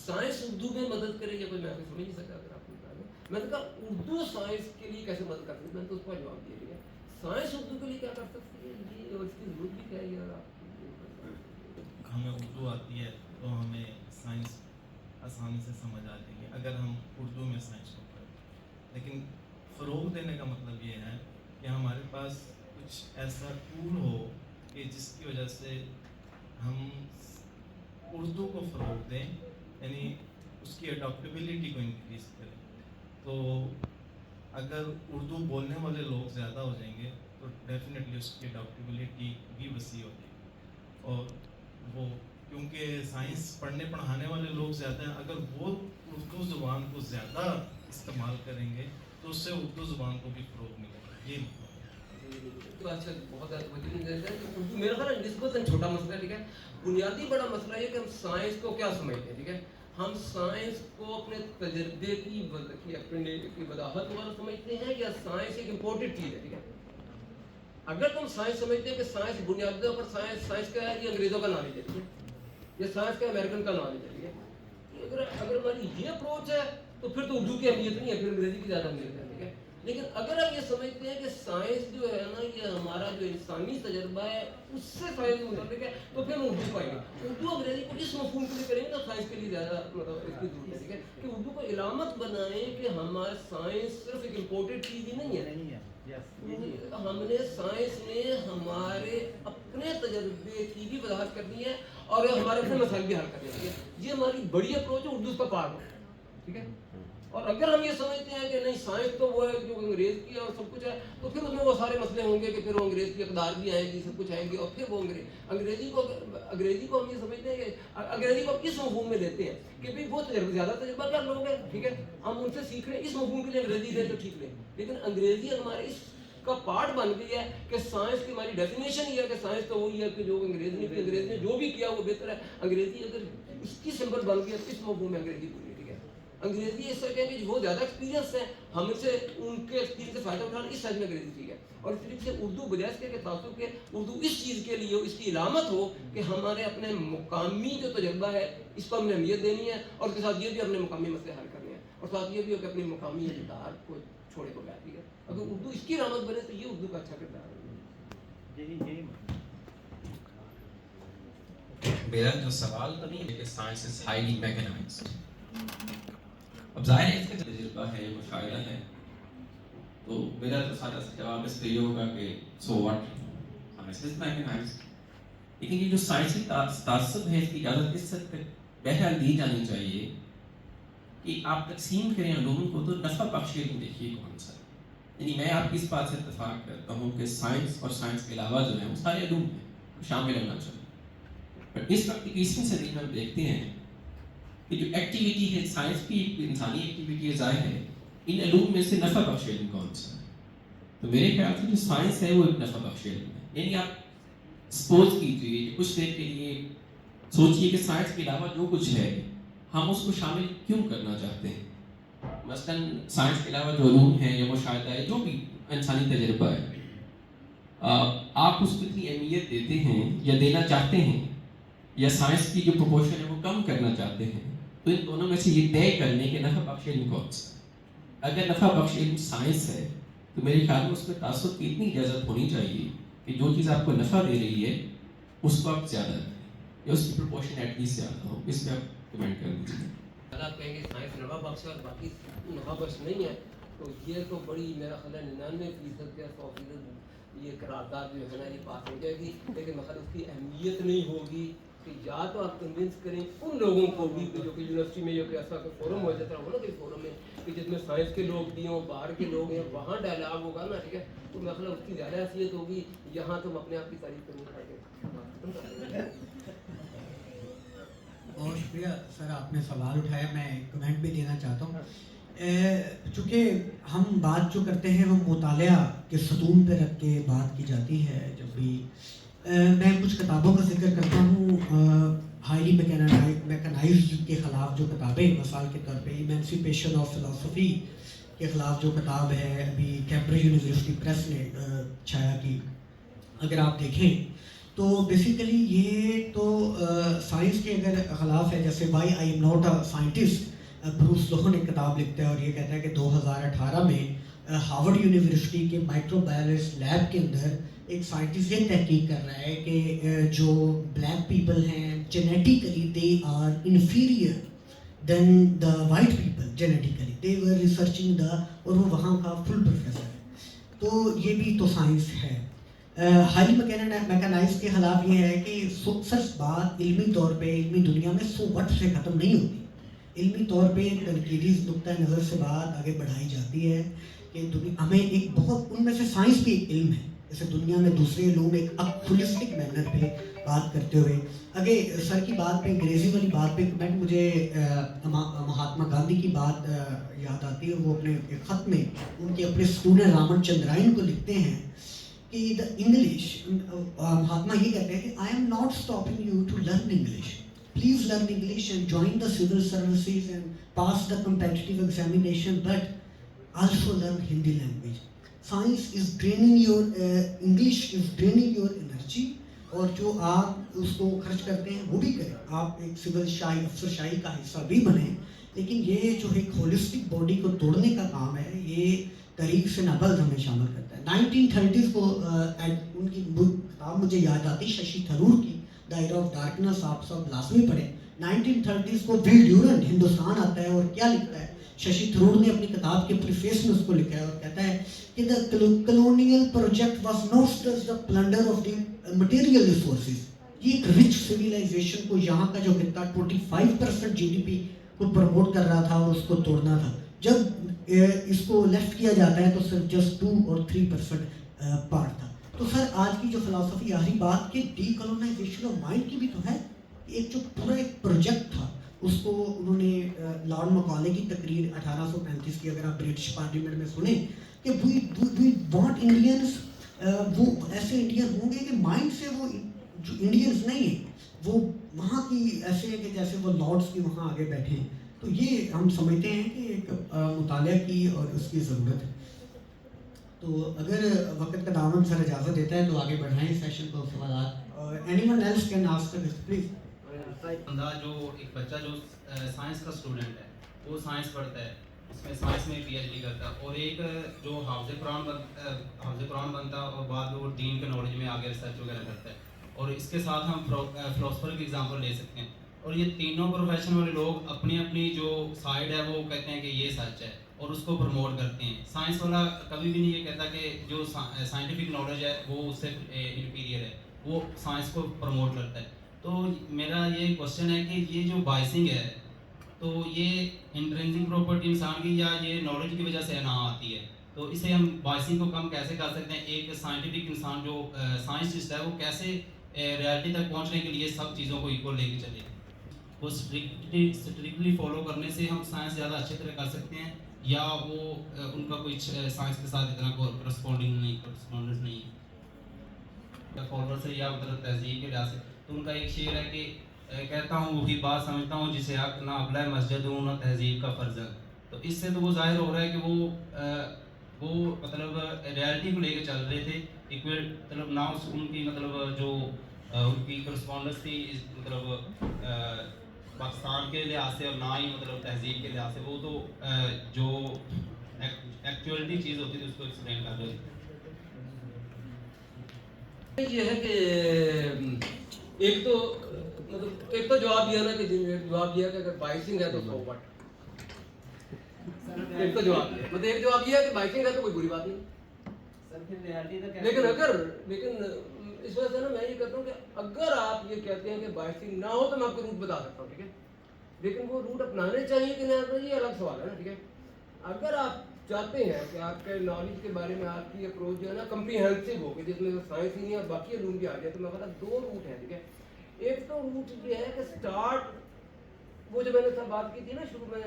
سائنس اردو میں مدد کرے یا کوئی میں سمجھ نہیں سکتا، اگر آپ بتا دیں میں نے کہا اردو سائنس کے لیے کیسے مدد کر سکتی، میں نے تو اس کا جواب دیا ہے سائنس اردو کے لیے کیا کر سکتی ہے، یہ اس کی ضرورت بھی کیا ہے یار آپ ہمیں اردو آتی ہے تو ہمیں سائنس آسانی سے سمجھ آ جائے گی اگر ہم اردو میں سائنس کو پڑھیں، لیکن فروغ دینے کا مطلب یہ ہے کہ ہمارے پاس کچھ ایسا ٹول ہو کہ جس کی وجہ سے ہم اردو کو فروغ دیں، یعنی اس کی اڈاپٹیبلٹی کو انکریز کریں. تو اگر اردو بولنے والے لوگ زیادہ ہو جائیں گے تو ڈیفینیٹلی اس کی اڈاپٹیبلٹی بھی وسیع ہوگی، اور وہ کیونکہ سائنس پڑھنے پڑھانے والے لوگ زیادہ ہیں، اگر وہ اردو زبان کو زیادہ استعمال کریں گے تو اس سے اردو زبان کو بھی فروغ ملے گا. یہ اچھا بہت اردو میرا خیال ہے نسبتاً چھوٹا مسئلہ ہے، ٹھیک ہے. بنیادی بڑا مسئلہ یہ کہ ہم سائنس کو کیا سمجھتے ہیں، ٹھیک ہے. ہم سائنس کو اپنے تجربے کی وضاحت والا سمجھتے ہیں یا سائنس ایک امپورٹنٹ چیز ہے، ٹھیک ہے. اگر تم سائنس سمجھتے ہیں کہ سائنس بنیادی طور پر سائنس کیا ہے، یہ انگریزوں کا نالج ہے، ٹھیک ہے. یہ سائنس کا امریکن کا نالج ہے، ٹھیک ہے. اگر ہماری یہ اپروچ ہے تو پھر تو اردو کی اہمیت نہیں ہے، پھر انگریزی کی زیادہ اہمیت ہے، ٹھیک ہے. لیکن اگر ہم یہ سمجھتے ہیں کہ سائنس جو ہے نا یہ ہمارا جو انسانی تجربہ ہے اس سے سائنس متعلق ہے تو پھر ہم اردو پائیں گے. اردو انگریزی کو اس مفہوم کے لیے کریں گے تو سائنس کے لیے زیادہ مطلب اس کی ضرورت ہے، ٹھیک ہے. کہ اردو کو علامت بنائیں کہ ہمارا سائنس صرف ایک امپورٹنٹ چیز ہی نہیں ہے. ہم نے سائنس میں ہمارے اپنے تجربے کی بھی وضاحت کرنی ہے اور ہمارے اپنے مسائل بھی حل کرنے ہیں. یہ ہماری بڑی اپروچ ہے، اردو اس کا پارٹ ہے، ٹھیک ہے. اور اگر ہم یہ سمجھتے ہیں کہ نہیں سائنس تو وہ ہے جو انگریز کی ہے اور سب کچھ ہے تو پھر اس میں وہ سارے مسئلے ہوں گے کہ پھر وہ انگریز کی اقدار بھی آئیں گی، سب کچھ آئیں گے، اور پھر وہ انگریزی کو ہم یہ سمجھتے ہیں کہ انگریزی کو اس مفہوم میں لیتے ہیں کہ بھائی وہ زیادہ تجربہ کار لوگ ہیں، ٹھیک ہے، ہم ان سے سیکھ رہے ہیں اس مفہوم کے لیے انگریزی لیں تو ٹھیک لیں. لیکن انگریزی ہمارے اس کا پارٹ بن گئی ہے کہ سائنس کی ہماری ڈیفینیشن یہ ہے کہ سائنس تو وہی ہے کہ جو انگریز نے جو بھی کیا وہ بہتر ہے. انگریزی اگر اس کی سمبل بن گئی ہے تو اس مفہوم میں انگریزی پوری، ٹھیک ہے. انگریزی اس سے کہیں گے وہ زیادہ ایکسپیرینس ہے، ہم سے ان کے ایکسپیرینس سے فائدہ اٹھانا اس سائز میں انگریزی ٹھیک ہے. اور اس طریقے سے اردو بجائے اس کے تعصب کے اردو اس چیز کے لیے اس کی علامت ہو کہ ہمارے اپنے مقامی جو تجربہ ہے اس کو ہم نے اہمیت دینی ہے، اور اس کے ساتھ یہ بھی اپنے مقامی مسئلے حل کرنے ہیں، اور ساتھ یہ بھی ہو کہ اپنی مقامی اقدار کو چھوڑے کو بیٹھ ہے. اگر اردو اس کی علامت بنے تو یہ اردو کا اچھا کردار ہے. میرا جو سوال تو نہیں ہے کہ سائنس از ہائیلی میکنائزڈ. اب ظاہر ہے اس کا تجربہ ہے، مشاہدہ ہے، تو میرا تو سادہ سا جواب اس پہ یہ ہوگا کہ so what, science is mechanised. لیکن یہ جو سائنسی تعصب ہے اس کی اجازت اس حد تک بہرحال دی جانی چاہیے کہ آپ تقسیم کریں علوم کو تو نفع بخش علم دیکھیے کون سا. یعنی میں آپ کی اس بات سے اتفاق کرتا ہوں کہ سائنس اور سائنس کے علاوہ جو ہے وہ سارے علوم ہیں، شامل ہونا چاہیے. پر اس وقت 21ویں صدی میں ہم دیکھتے ہیں کہ جو ایکٹیویٹی ہے سائنس کی انسانی ایکٹیویٹی ہے، ظاہر ہے ان علوم میں سے نفع بخش علم کون سا ہے. تو میرے خیال سے جو سائنس ہے وہ ایک نفع بخش علم ہے. یعنی آپ سپوز کیجیے کچھ دیر کے لیے سوچئے کہ سائنس کے علاوہ جو کچھ ہے ہم اس کو شامل کیوں کرنا چاہتے ہیں. مثلاً سائنس کے علاوہ جو علوم ہے یا مشاہدہ ہے، جو بھی انسانی تجربہ ہے، آپ اس کو اتنی اہمیت دیتے ہیں یا دینا چاہتے ہیں، یا سائنس کی جو پروپورشن ہے وہ کم کرنا چاہتے ہیں. تو ان دونوں میں سے یہ طے کر لیں کہ نفع بخش علم کون سا. اگر نفع بخش علم سائنس ہے تو میرے خیال میں اس میں تعصب کی اتنی اجازت ہونی چاہیے کہ جو چیز آپ کو نفع دے رہی ہے اس کو آپ زیادہ دیں یا اس کی پروپورشن ایٹ لیسٹ زیادہ ہو. اس پہ آپ کمنٹ کر دیجیے. اگر آپ کہیں گے سائنس نفع بخش ہے اور باقی نفع بخش نہیں ہے تو یہ تو بڑی میرا خیال ہے 99% یا 100% یہ قرارداد جو ہے نا یہ پاس ہو جائے گی. لیکن مگر اس کی اہمیت نہیں ہوگی کہ یا تو آپ کنونس کریں ان لوگوں کو بھی جو کہ یونیورسٹی میں یا کوئی ایسا کوئی فورم ہو جاتا ہو نا، کوئی فورم میں کہ جس میں سائنس کے لوگ بھی ہوں، باہر کے لوگ ہیں، وہاں ڈائلاگ ہوگا نا، ٹھیک ہے، تو مطلب اس کی زیادہ حیثیت ہوگی. یہاں تم اپنے آپ کی تعریف کرنے پائیں گے. بہت شکریہ سر، آپ نے سوال اٹھایا. میں ایک کمنٹ بھی دینا چاہتا ہوں. چونکہ ہم بات جو کرتے ہیں وہ مطالعہ کے ستون پہ رکھ کے بات کی جاتی ہے. جب بھی میں کچھ کتابوں کا ذکر کرتا ہوں، ہائیلی میکنائزڈ کے خلاف جو کتابیں مثال کے طور پہ ایمانسیپیشن آف فلاسفی کے خلاف جو کتاب ہے ابھی کیمبرج یونیورسٹی پریس نے چھایا کی، اگر آپ دیکھیں تو بیسیکلی یہ تو سائنس کے اگر خلاف ہے. جیسے why I am not a scientist, Bruce لوہن ایک کتاب لکھتا ہے اور یہ کہتا ہے کہ 2018 میں ہارورڈ یونیورسٹی کے مائکرو بایولوجی لیب کے اندر ایک سائنٹسٹ یہ تحقیق کر رہا ہے کہ جو بلیک پیپل ہیں genetically they are inferior than the white people, genetically they were researching the, اور وہ وہاں کا فل پروفیسر ہے. تو یہ بھی تو سائنس ہے. ہائی میکنائز کے خلاف یہ ہے کہ سچ بات علمی طور پہ علمی دنیا میں سو وٹ سے ختم نہیں ہوتی. علمی طور پہ تنقیدی نقطۂ نظر سے بات آگے بڑھائی جاتی ہے کہ ہمیں ایک بہت ان میں سے سائنس بھی ایک علم ہے. جیسے دنیا میں دوسرے لوگ ایک ہولسٹک مینر پہ بات کرتے ہوئے، اگر سر کی بات پہ انگریزی والی بات پہ مجھے مہاتما گاندھی کی بات یاد آتی ہے. وہ اپنے ایک خط میں ان کے اپنے اسٹوڈنٹ رامن چندرائن کو لکھتے ہیں کہ دا انگلش، مہاتما یہ کہتے ہیں کہ I am not stopping you to learn English, please learn English and join the civil services and pass the competitive examination, but also learn Hindi language. Since is draining your English is draining your energy, اور جو آپ اس کو خرچ کرتے ہیں وہ بھی کریں. آپ ایک سول شاہی افسر شاہی کا حصہ بھی بنیں، لیکن یہ جو ایک ہولسٹک باڈی کو توڑنے کا کام ہے یہ تحریک سے نابلد ہمیں شامل کرتا ہے. 1930s کو ان کی کتاب مجھے یاد آتی ششی تھرور کی دا ایرا آف ڈارکنس، آپ سب لازمی پڑھیں. 1930s کو ول ڈیورنٹ ہندوستان آتا ہے اور کیا لکھتا ہے؟ ششی تھرور نے اپنی کتاب کے پریفیس میں اس کو لکھا ہے اور کہتا ہے کہ the colonial project was not just the plunder of the material resources. یہ ایک رچ سویلائزیشن کو، یہاں کا جو خطہ 25% جی ڈی پی کو پروموٹ کر رہا تھا اور اس کو توڑنا تھا. جب اس کو لیفٹ کیا جاتا ہے تو صرف جسٹ 2 اور 3% پارٹ تھا. تو سر آج کی جو فلسفی آخری بات کہ ڈی کالونائزیشن آف مائنڈ کی بھی تو ہے. ایک جو پورا ایک پروجیکٹ تھا اس کو انہوں نے لارڈ مکالے کی تقریر 1835 کی اگر آپ برٹش پارلیمنٹ میں سنیں کہ وی وانٹ انڈینس، وہ ایسے انڈین ہوں گے کہ مائنڈ سے وہ جو انڈینس نہیں ہیں وہ وہاں کی ایسے ہے کہ جیسے وہ لارڈس کی وہاں آگے بیٹھے ہیں. تو یہ ہم سمجھتے ہیں کہ ایک مطالعہ کی اور اس کی ضرورت ہے. تو اگر وقت کا دامن سر اجازت دیتا ہے تو آگے بڑھائیں سیشن کو. سوالات any one else can ask please. بندہ جو ایک بچہ جو سائنس کا اسٹوڈنٹ ہے وہ سائنس پڑھتا ہے، اس میں سائنس میں پی ایچ ڈی کرتا ہے، اور ایک جو حافظ قرآن بنتا ہے اور بعد میں وہ دین کے نالج میں آگے ریسرچ وغیرہ کرتا ہے. اور اس کے ساتھ ہم فلاسفر کی ایگزامپل لے سکتے ہیں. اور یہ تینوں پروفیشن والے لوگ اپنی اپنی جو سائڈ ہے وہ کہتے ہیں کہ یہ سچ ہے اور اس کو پروموٹ کرتے ہیں. سائنس والا کبھی بھی نہیں یہ کہتا کہ جو سائنٹیفک نالج ہے وہ اس سے انفیریئر ہے، وہ سائنس کو پروموٹ کرتا ہے. تو میرا یہ کوشچن ہے کہ یہ جو بائسنگ ہے تو یہ انٹرنسک پراپرٹی انسان کی یا یہ نالج کی وجہ سے نہ آتی ہے؟ تو اسے ہم بائسنگ کو کم کیسے کر سکتے ہیں؟ ایک سائنٹیفک انسان جو سائنسسٹ ہے وہ کیسے ریالٹی تک پہنچنے کے لیے سب چیزوں کو ایکول لے کے چلے؟ وہ اسٹرکٹلی فالو کرنے سے ہم سائنس زیادہ اچھی طرح کر سکتے ہیں، یا وہ ان کا کوئی سائنس کے ساتھ اتنا کرسپونڈنگ نہیں ہے فالوور سے یا مطلب تہذیب کے لحاظ سے؟ تو ان کا ایک شعر ہے کہ کہتا ہوں وہی بات سمجھتا ہوں جسے حق نہ ابلۂ مسجد ہوں نہ تہذیب کا فرض ہے. تو اس سے تو وہ ظاہر ہو رہا ہے کہ وہ مطلب ریالٹی کو لے کے چل رہے تھے ایکویل، مطلب نہ ان کی مطلب جو ان کی کرسپونڈنس تھی مطلب پاکستان کے لحاظ سے اور نہ ہی مطلب تہذیب کے لحاظ سے. وہ تو جو ایکچوئلٹی چیز ہوتی تھی اس کو ایکسپلین کر رہے تھے. یہ ہے کہ ایک تو جواب دیا نا کہ جواب دیا کہ اگر بائسنگ ہے تو سو وٹ. ایک تو جواب دیا مطلب ایک جواب یہ ہے کہ بائسنگ ہے تو کوئی بری بات نہیں. لیکن اس وجہ سے نا میں یہ کہتا ہوں کہ اگر آپ یہ کہتے ہیں کہ بائسنگ نہ ہو تو میں آپ کو روٹ بتا سکتا ہوں، ٹھیک ہے، لیکن وہ روٹ اپنانے چاہیے کہ نہیں، یہ الگ سوال ہے نا، ٹھیک ہے. اگر آپ چاہتے ہیں کہ آپ کے نالج کے بارے میں آپ کی اپروچ جو ہے نا کمپریہنسو ہو کہ جس میں سائنس ہی نہیں اور باقی علوم بھی آ جائے، تو میں کہتا ہوں 2 روٹ ہیں، ٹھیک ہے. ایک تو روٹ یہ ہے کہ اسٹارٹ، وہ جو میں نے سب بات کی تھی نا شروع میں،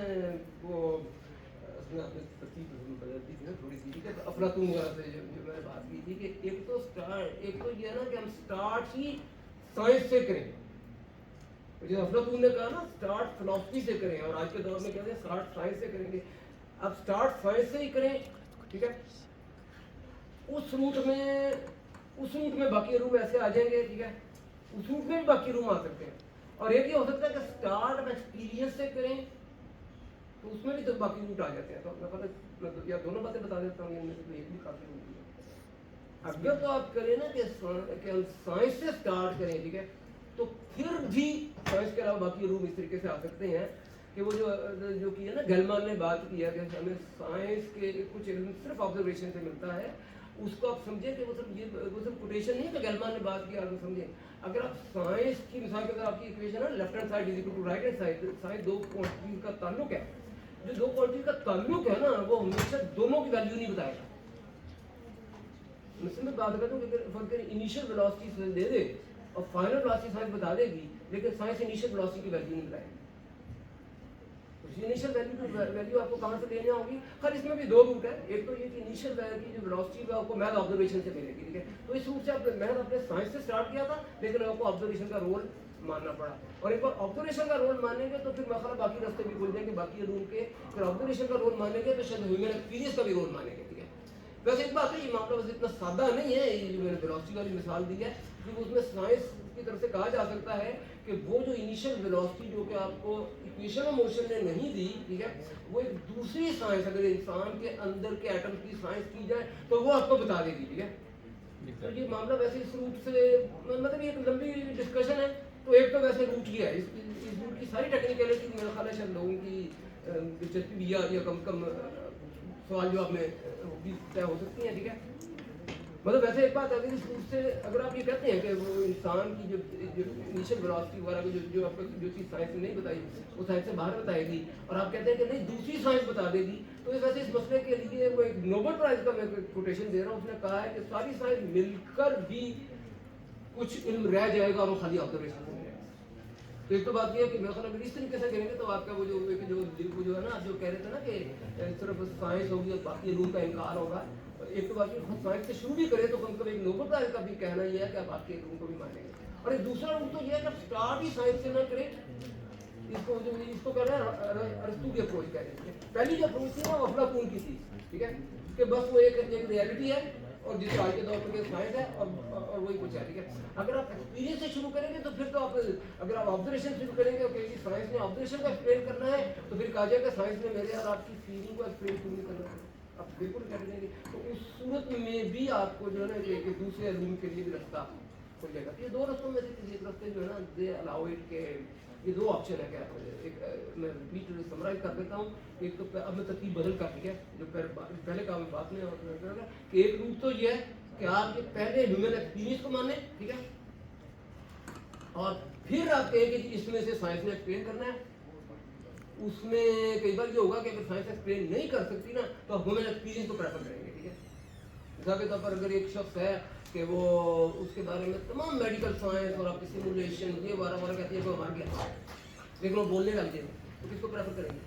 وہ تھوڑی سی ٹھیک ہے، افلاطون وغیرہ سے جو میں نے بات کی تھی کہ ایک تو یہ ہے نا کہ ہم اسٹارٹ ہی سائنس سے کریں. جو افلاطون نے کہا نا اسٹارٹ فلاسفی سے کریں, اور آج کے دور میں کہتے ہیں اسٹارٹ سائنس سے کریں گے. اب اسٹارٹ سائنس سے ہی کریں, ٹھیک ہے. اس روٹ میں باقی علوم ایسے آ جائیں گے, ٹھیک ہے. اس روٹ میں بھی باقی علوم آ سکتے ہیں. اور ایک یہ ہو سکتا ہے کہ اسٹارٹ اب ایکسپیرینس سے کریں تو اس میں بھی تو باقی روٹ آ جاتے ہیں. تو میں پتہ یا دونوں باتیں بتا دیتا ہوں, ان میں سے کوئی ایک بھی کافی ہوتی ہے. اگر تو آپ کریں نا کہ ہم سائنس سے اسٹارٹ کریں, ٹھیک ہے, تو پھر بھی سائنس کے علاوہ باقی علوم اس طریقے سے آ سکتے ہیں کہ وہ جو کی ہے نا گیلمان نے بات کی ہے کہ ہمیں سائنس کے کچھ علم صرف آبزرویشن سے ملتا ہے. اس کو آپ سمجھیں کہ وہ صرف کوٹیشن نہیں ہے کہ گیلمان نے بات کی, آپ سمجھیں. اگر آپ سائنس کی مثال کے اگر آپ کی ایکویشن ہے left hand side is equal to right hand side, since دو کوانٹیٹیز کا تعلق ہے. جو دو کوانٹیٹیز کا تعلق ہے نا وہ ہمیشہ دونوں کی ویلیو نہیں بتائے گا. میں بات کرتا ہوں کہ اگر انیشیل ویلوسٹی دے دے اور فائنل ویلوسٹی سائنس بتا دے گی, لیکن سائنس انیشیل ویلوسٹی کی ویلیو نہیں بتائے گی. انیشیل ویلیو آپ کو کہاں سے لینا ہوگی؟ خیر اس میں بھی دو روٹ ہے. ایک تو یہ کہ انیشیل کی جو ویلوسٹی ہے آپ کو محض آبزرویشن سے ملے گی, ٹھیک ہے. تو اس روٹ سے آپ محض اپنے سائنس سے اسٹارٹ کیا تھا, لیکن آپ کو آبزرویشن کا رول ماننا پڑا. اور ایک بار آبزرویشن کا رول مانیں گے تو پھر مثلا باقی راستے بھی کھل جائیں گے باقی علوم کے. پھر آبزرویشن کا رول مانیں گے تو شاید ہیومن ایکسپیرینس کا بھی رول مانیں گے, ٹھیک ہے. ویسے ایک بات ہے, یہ معاملہ ویسے اتنا سادہ نہیں ہے. یہ جو میں نے ویلوسٹی والی مثال دی ہے, کیونکہ اس میں سائنس کی طرف سے کہا جا سکتا ہے کہ وہ جو انیشیل ویلوسٹی جو کہ آپ کو ایکویشن آف موشن نے نہیں دی, ٹھیک ہے, وہ ایک دوسری سائنس اگر انسان کے اندر کے ایٹم کی سائنس کی جائے تو وہ آپ کو بتا دے گی, ٹھیک ہے. تو یہ معاملہ ویسے اس روٹ سے مطلب یہ ایک لمبی ڈسکشن ہے. تو ایک تو ویسے روٹ یہ ہے, اس روٹ کی ساری ٹیکنیکلٹی میرا خیال ہے شاید لوگوں کی دلچسپی بھی یا کم سوال جواب میں بھی طے ہو سکتی ہیں, ٹھیک ہے. مطلب ویسے ایک بات اگر اس روٹ سے اگر آپ یہ کہتے ہیں کہ وہ انسان کی جو انیشیل ویلوسٹی وغیرہ جو آپ کو جو چیز سائنس نے نہیں بتائی وہ سائنس سے باہر بتائے گی, اور آپ کہتے ہیں کہ نہیں دوسری سائنس بتا دے گی, تو ویسے اس مسئلے کے لیے وہ ایک نوبل پرائز کا میں کوٹیشن دے رہا ہوں. اس نے کہا ہے کہ ساری سائنس مل کر بھی کچھ علم رہ جائے گا اور وہ خالی آبزرویشن سے ملے گا. تو ایک تو بات یہ ہے کہ میں اگر اس طریقے سے کریں گے تو آپ کا وہ جو ہے نا آپ جو کہہ رہے تھے نا کہ صرف سائنس ہوگی اور باقی علوم کا انکار ہوگا. ایک تو بات یہ سائنس سے شروع بھی کرے تو کم سے کم ایک نوبل پرائز کا بھی کہنا یہ ہے کہ آپ باقی علوم کو بھی مانیں گے. اور ایک دوسرا روٹ تو یہ ہے کہ آپ اسٹارٹ ہی سائنس سے نہ کریں. اس کو کہہ رہے ہیں ارسطو کی اپروچ کہہ رہے ہیں. پہلی جو اپروچ تھی نا وہ افلاطون کی تھی, ٹھیک ہے, کہ بس وہ ایک ریئلٹی ہے اور جس آج کے دور پر سائنس ہے اور وہی کچھ ہے, ٹھیک ہے. اگر آپ ایکسپیرینس سے شروع کریں گے تو پھر تو آپ اگر آپ آبزرویشن شروع کریں گے کہ سائنس نے آبزرویشن کو ایکسپلین کرنا ہے تو پھر کہا جائے کہ سائنس نے میرے اور آپ کی فیلنگ کو ایکسپلین کیوں نہیں کرنا ہے, آپ بالکل کہہ دیں گے. تو اس صورت میں بھی آپ کو جو ہے نا کہ دوسرے علوم کے لیے بھی رستہ کھل جائے گا. یہ دو رستوں میں سے کسی ایک رستے جو ہے نا دے الاؤ اٹ کے یہ دو آپشن ہے. کیا ایک میں ریپیٹ سمرائز کر دیتا ہوں. ایک تو اب میں ترتیب بدل کر ٹھیک ہے جو پہلے کہا میں بات میں اور کہ ایک روٹ تو یہ ہے کہ آپ کے پہلے ہیومن ایکسپیرینس کو مانیں, ٹھیک ہے, اور پھر آپ کہیں کہ اس میں سے سائنس نے ایکسپلین کرنا ہے. اس میں کئی بار یہ ہوگا کہ اگر سائنس ایکسپلین نہیں کر سکتی نا تو آپ ہیومن ایکسپیرینس کو پریفر کریں گے, ٹھیک ہے. مثال کے طور پر اگر ایک شخص ہے کہ وہ اس کے بارے میں تمام میڈیکل سائنس اور آپ کی سیمولیشن یہ بارہ کہتی ہے کہ وہ مار گیا, لیکن وہ بولنے لگ جائے تو کس کو پریفر کریں گے؟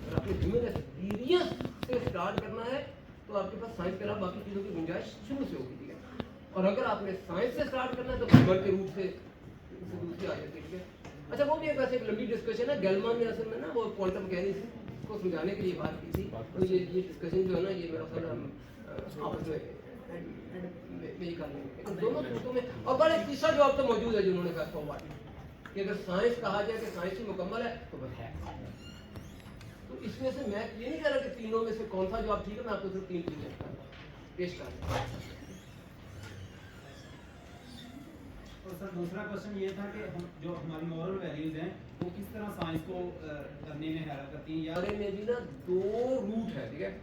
اگر آپ نے ہیومن ایکسپیرینس سے اسٹارٹ کرنا ہے تو آپ کے پاس سائنس کے علاوہ باقی چیزوں کی گنجائش شروع سے ہوگی, ٹھیک ہے. اور اگر آپ نے سائنس سے اسٹارٹ کرنا ہے تو بڑھ کے روٹ سے دوسری آ جاتی ہے, ٹھیک ہے. اچھا وہ بھی ایک ویسے ایک لمبی ڈسکشن ہے. گیلمان نے اصل میں نا وہ کوانٹم میکینکس کو سمجھانے کے لیے بات کی تھی. تو یہ ڈسکشن جو ہے نا یہ میرا خیال ہم آپس میں یہ کر لیں گے دونوں صورتوں میں. اور بڑا ایک تیسرا جواب تو موجود ہے جنہوں نے کہا فارورڈ کہ اگر سائنس کہا جائے کہ سائنس ہی مکمل ہے تو بس ہے. تو اس میں سے میں یہ نہیں کہہ رہا کہ تینوں میں سے کون سا جواب ٹھیک ہے, میں آپ کو صرف تین چیزیں پیش کر رہا ہوں. اور سر دوسرا کوشچن یہ تھا کہ جو ہماری مورل ویلیوز ہیں وہ کس طرح سائنس کو کرنے میں حیرت کرتی ہیں. یا میں بھی نا دو روٹ ہے, ٹھیک ہے.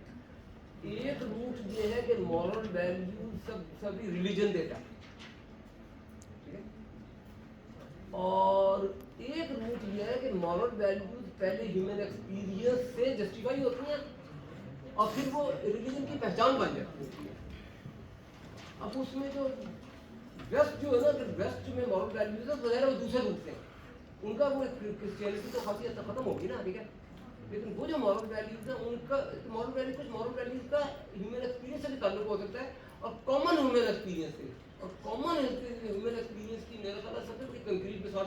ایک روٹ یہ ہے کہ مورل ویلیوز سبھی ریلیجن دیتا ہے, ٹھیک ہے, اور ایک روٹ یہ ہے کہ مورل ویلیوز پہلے ہیومن ایکسپیرینس سے جسٹیفائی ہوتی ہیں اور پھر وہ ریلیجن کی پہچان بن جاتی ہے. اب اس میں جو ویسٹ جو ہے نا کہ ویسٹ میں مورل ویلیوز ہے وغیرہ وہ دوسرے روپ سے ان کا وہ کرسچینٹی تو خاصی حد تک ختم ہوگی نا, ٹھیک ہے. لیکن وہ جو مورل ویلیوز ہیں ان کا مورل ویلیوز کچھ مورل ویلیوز کا ہیومن ایکسپیرینس سے بھی تعلق ہو سکتا ہے اور کامن ہیومن ایکسپیرینس سے. اور کامن ہیومن ایکسپیرینس کی میرا خیال ہے سب سے بڑی concrete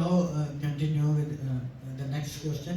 Now continue with the next question.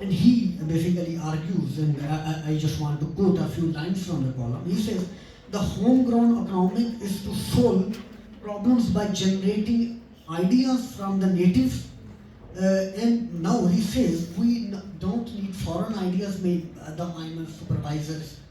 and he basically argues, and I just want to quote a few lines from the column. He says the homegrown economic is to solve problems by generating ideas from the natives, and now he says we don't need foreign ideas made the IMF supervisors.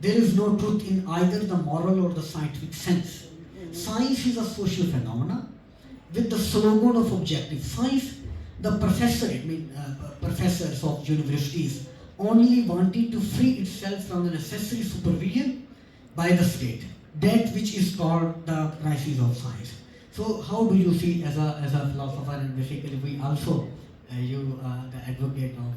There is no truth in either the moral or the scientific sense. Science is a social phenomena with the slogan of objective science. The professors of universities only wanted to free itself from the necessary supervision by the state, that which is called the crisis of science. So how do you see as a philosopher, and basically we also you the advocate of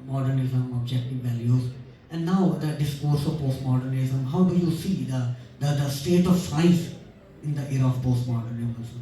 modernism, objective values, and now the discourse of postmodernism, how do you see the state of science in the era of postmodernism?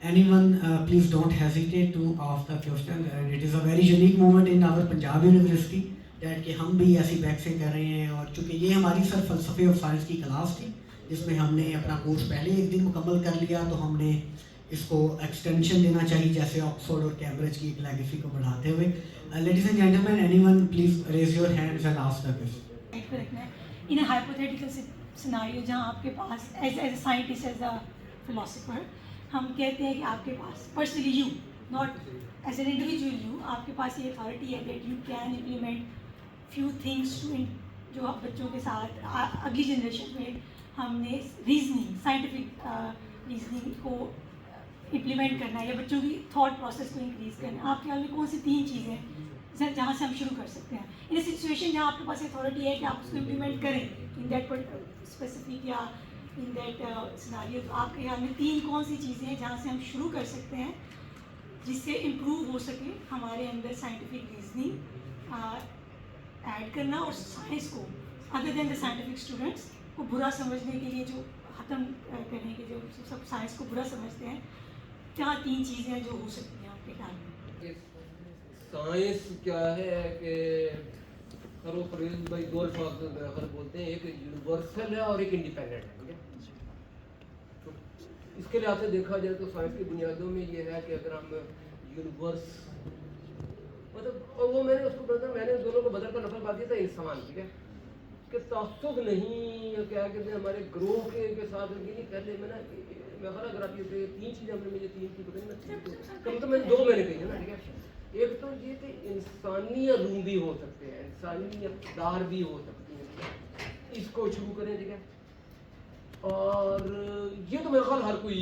Anyone, please don't hesitate to ask the question. It is a very unique moment in our Punjab University. That کہ ہم بھی ایسی ویکسیں کر رہے ہیں. اور چونکہ یہ ہماری سر فلسفے آف سائنس کی کلاس تھی جس میں ہم نے اپنا کورس پہلے ایک دن مکمل کر لیا, تو ہم نے اس کو ایکسٹینشن دینا چاہیے جیسے آکسفورڈ اور کیمبرج کی ایک لیگیسی کو بڑھاتے ہوئے. Ladies and gentleman, anyone please raise your hands and ask the question. In a hypothetical scenario جہاں آپ کے پاس as a scientist, as a philosopher, ہم کہتے ہیں کہ آپ کے پاس personally you, not as an individual you, آپ کے پاس یہ اتھارٹی ہے that you can implement few things to جو آپ بچوں کے ساتھ اگلی جنریشن میں ہم نے ریزننگ, سائنٹیفک ریزننگ کو امپلیمنٹ کرنا ہے یا بچوں کی تھاٹ پروسیس کو انکریز کرنا ہے. آپ کے خیال میں کون سی 3 چیزیں ہیں جہاں سے ہم شروع کر سکتے ہیں ان اے سچویشن جہاں آپ کے پاس اتھارٹی ہے کہ آپ اس کو امپلیمنٹ کریں ان دیٹ اسپیسیفک یا ان دیٹ سیناریو؟ تو آپ کے خیال میں 3 کون سی چیزیں ہیں جہاں سے ہم شروع کر سکتے ہیں جس سے امپروو ہو سکے ہمارے اندر سائنٹیفک ریزننگ ایڈ کرنا, اور سائنس کو other than the scientific students کو برا سمجھنے کے لیے جو ختم کرنے کے جو سب سائنس کو برا سمجھتے ہیں, کیا 3 چیزیں ہیں جو ہو سکتی ہیں آپ کے خیال میں؟ سائنس کیا ہے کہ کرو فریز بھائی 2 الفاظ بولتے ہیں, ایک یونیورسل ہے اور ایک انڈیپینڈنٹ ہے. ٹھیک ہے, تو اس کے لحاظ سے دیکھا جائے تو سائنس کی بنیادوں میں یہ ہے کہ اگر ہم یونیورس مطلب, اور وہ میں نے اس کو میں نے دونوں کو بدل کر لفظ بات دیا تھا انسان. ٹھیک ہے, کہ تعصب نہیں, کیا کہتے ہیں ہمارے گروہ کے ساتھ پہلے میں نا میں خیال اگر آپ یہ 3 چیزیں ہم نے مجھے 3 کی پتہ نہیں, کم تو میں 2 میں نے کہی ہے نا. ٹھیک ہے, ایک تو یہ کہ انسانی علوم بھی ہو سکتے ہیں, انسانی اقدار بھی ہو سکتی ہیں, اس کو شروع کریں. ٹھیک ہے, اور یہ تو میرے خیال ہر کوئی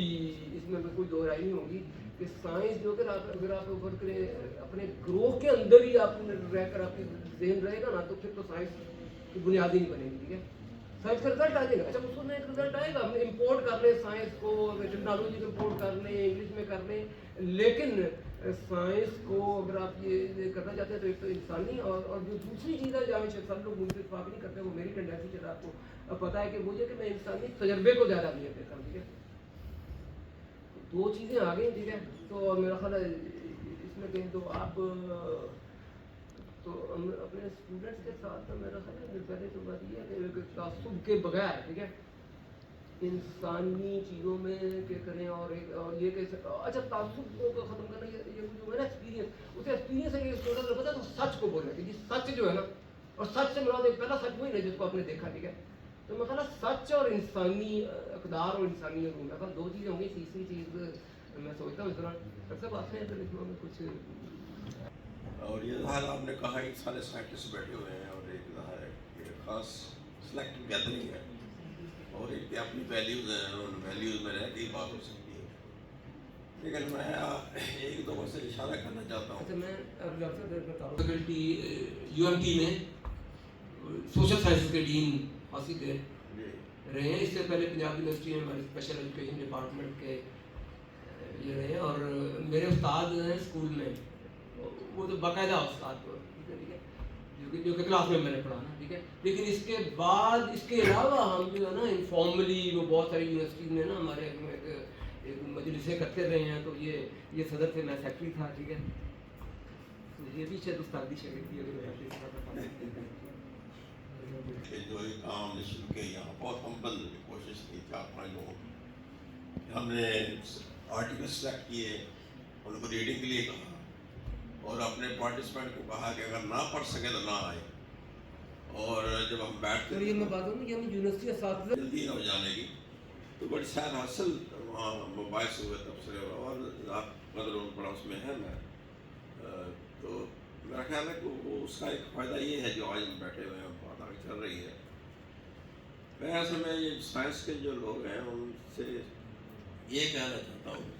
اس میں کوئی 2 رائے نہیں ہوگی کہ سائنس جو کہ اگر آپ اوپر کریں اپنے گروہ کے اندر ہی آپ رہ کر آپ کی ذہن رہے گا نا, تو پھر تو سائنس کی بنیاد ہی نہیں بنے گی. ٹھیک ہے, سائنس کا رزلٹ آ جائے گا. اچھا, اس میں ایک رزلٹ آئے گا, ہم امپورٹ کر لیں سائنس کو, ٹیکنالوجی کو امپورٹ کر لیں, انگلش میں کر لیں, لیکن سائنس کو اگر آپ یہ کرنا چاہتے ہیں تو ایک تو انسانی, اور جو دوسری چیز ہے جہاں سب لوگ مجھ سے اتفاق نہیں کرتے, وہ میری ٹینڈنسی چلا آپ کو پتہ ہے کہ مجھے کہ میں انسانی تجربے کو زیادہ اہمیت دیتا ہوں. ٹھیک ہے, 2 چیزیں آ گئی. ٹھیک ہے, تو میرا خیال ہے اس میں کہیں تو آپ تو ہم اپنے اسٹوڈنٹس کے ساتھ میرا خیال ہے پہلے تو بات یہ ہے کہ تعصب کے بغیر, ٹھیک ہے, انسانی چیزوں میں کہ کریں, اور یہ کہ اچھا تعصب کو ختم کرنا, یہ جو ہے نا ایکسپیرینس, اسے ایکسپیرینس ہے کہ اسٹوڈنٹ کو پتا تو سچ کو بولنا کہ جی سچ جو ہے نا, اور سچ سے مراد ایک پہلا سچ وہی نہیں جس کو آپ نے دیکھا. ٹھیک ہے, تو میں کہا سچ اور انسانی اقدار اور انسانی علوم, میں کہا 2 چیزیں ہوں گی. تیسری چیز میں سوچتا ہوں اس دوران سب آتے ہیں تو اس میں کچھ. اور یہ ظاہر آپ نے کہا کہ سارے سائنٹسٹ بیٹھے ہوئے ہیں, اور ایک ظاہر ہے کہ خاص سلیکٹو گیدرنگ ہے, اور ایک کہ اپنی ویلیوز ہیں, ان ویلیوز میں رہ کے ہی بات ہو سکتی ہے. لیکن میں 1-2 بار سے اشارہ کرنا چاہتا ہوں. میں UMT میں سوشل سائنسز کے ڈین حاصل رہے ہیں. اس سے پہلے پنجاب یونیورسٹی میں ہمارے اسپیشل ایجوکیشن ڈپارٹمنٹ کے یہ رہے ہیں, اور میرے استاد ہیں اسکول میں, وہ تو باقاعدہ استاد کو, ٹھیک ہے, جو کہ کلاس میں نے پڑھانا. ٹھیک ہے, لیکن اس کے بعد اس کے علاوہ ہم جو ہے نا انفارملی وہ بہت ساری یونیورسٹیز میں نا ہمارے ایک مجلسیں کرتے رہے ہیں. تو یہ صدر تھے, میں سیکٹری تھا. ٹھیک ہے, تو یہ بھی شاید استادی شگردی کہ جو ایک کام نے شروع کیا یہاں بہت ہمبل کوشش کی 4-5 لوگوں کی. ہم نے آرٹیکل سلیکٹ کیے, ان کو ریڈنگ کے لیے کہا, اور اپنے پارٹیسپینٹ کو کہا کہ اگر نہ پڑھ سکے تو نہ آئے. اور جب ہم بیٹھتے یہ میں بات کروں کہ ہم یونیورسٹی اساتذہ جلدی نہ ہو جانے کی, تو بڑی شاید حاصل وہاں مباحث ہوئے تبصرے, اور قدر ان پڑا اس میں ہے. میں تو میرا خیال ہے کہ وہ اس کا ایک فائدہ یہ ہے جو آج ہم بیٹھے ہوئے ہیں, بات آگے چل رہی ہے. میں اصل میں یہ سائنس کے جو لوگ ہیں ان سے یہ کہنا چاہتا ہوں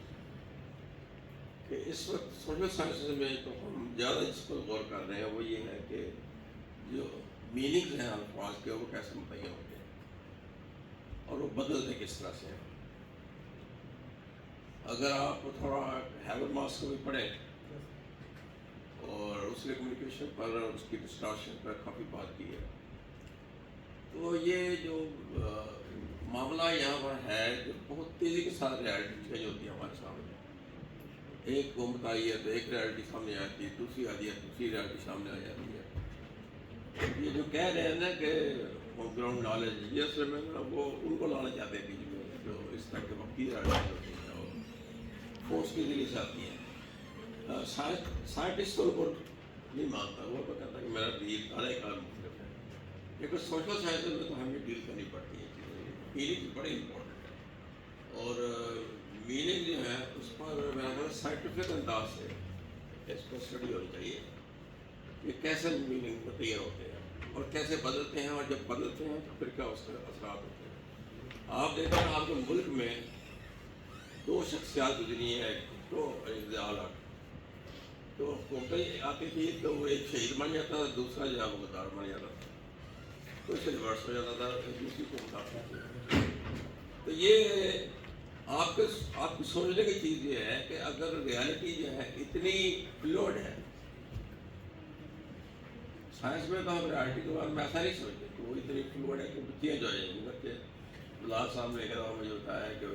کہ اس وقت سوشل سائنسز میں تو ہم زیادہ جس پر غور کر رہے ہیں وہ یہ ہے کہ جو میننگز ہیں الفاظ کے وہ کیسے متعین ہوتے ہیں, اور وہ بدلتے کس طرح سے ہیں. اگر آپ تھوڑا ہیبرماس کو بھی پڑھیں, اور اس کے کمیونیکیشن پر اس کی ڈسٹارشن پر کافی بات کی ہے, تو یہ جو معاملہ یہاں پر ہے جو بہت تیزی کے ساتھ ریالٹی چینج ہوتی ہے ہمارے سامنے. ایک قوم آئی ہے تو ایک ریالٹی سامنے آتی ہے, دوسری آتی ہے دوسری ریالٹی سامنے آ جاتی ہے. یہ جو کہہ رہے ہیں نا کہ ہوم گراؤنڈ نالج، یہ اصل میں نا وہ ان کو لانا چاہتے ہیں بیچ میں جو اس طرح کے وقتی راجنیتی ہوتی ہیں اور فورس کے ذریعے سے آتی ہیں. سائنٹسٹ ان کو نہیں مانتا، وہ تو کہتا ہے کہ میرا ڈیل سارے کار مختلف ہے. لیکن سوشل سائنس میں تو ہمیں ڈیل کرنی پڑتی ہے. میننگ بڑی امپورٹنٹ ہے، اور میننگ جو ہے اس پر میرا خیال سائنٹیفک انداز سے اس پر اسٹڈی ہونی چاہیے کہ کیسے میننگ متعین ہوتے ہیں اور کیسے بدلتے ہیں، اور جب بدلتے ہیں تو پھر کیا اس کے اثرات ہوتے ہیں. آپ دیکھیں آپ کے ملک میں 2 شخصیات گزری ہیں، تو اعلیٰ تو حکومتیں آتی تھی تو وہ ایک شہید بن جاتا تھا، دوسرا جو ہے وہ غدار بن جاتا تھا، تو اس سے ریورس ہو جاتا تھا، دوسری حکومت آتی تھی. تو یہ آپ کی سوچنے کی چیز یہ ہے کہ اگر ریالٹی جو ہے اتنی فلوئڈ ہے، سائنس میں تو ہم ریالٹی کے بارے میں ایسا نہیں سوچتے کہ وہ اتنی فلوئڈ ہے کہ چینج ہو جائے گی. بچے بلال صاحب نے کہا مجھے ہوتا ہے کہ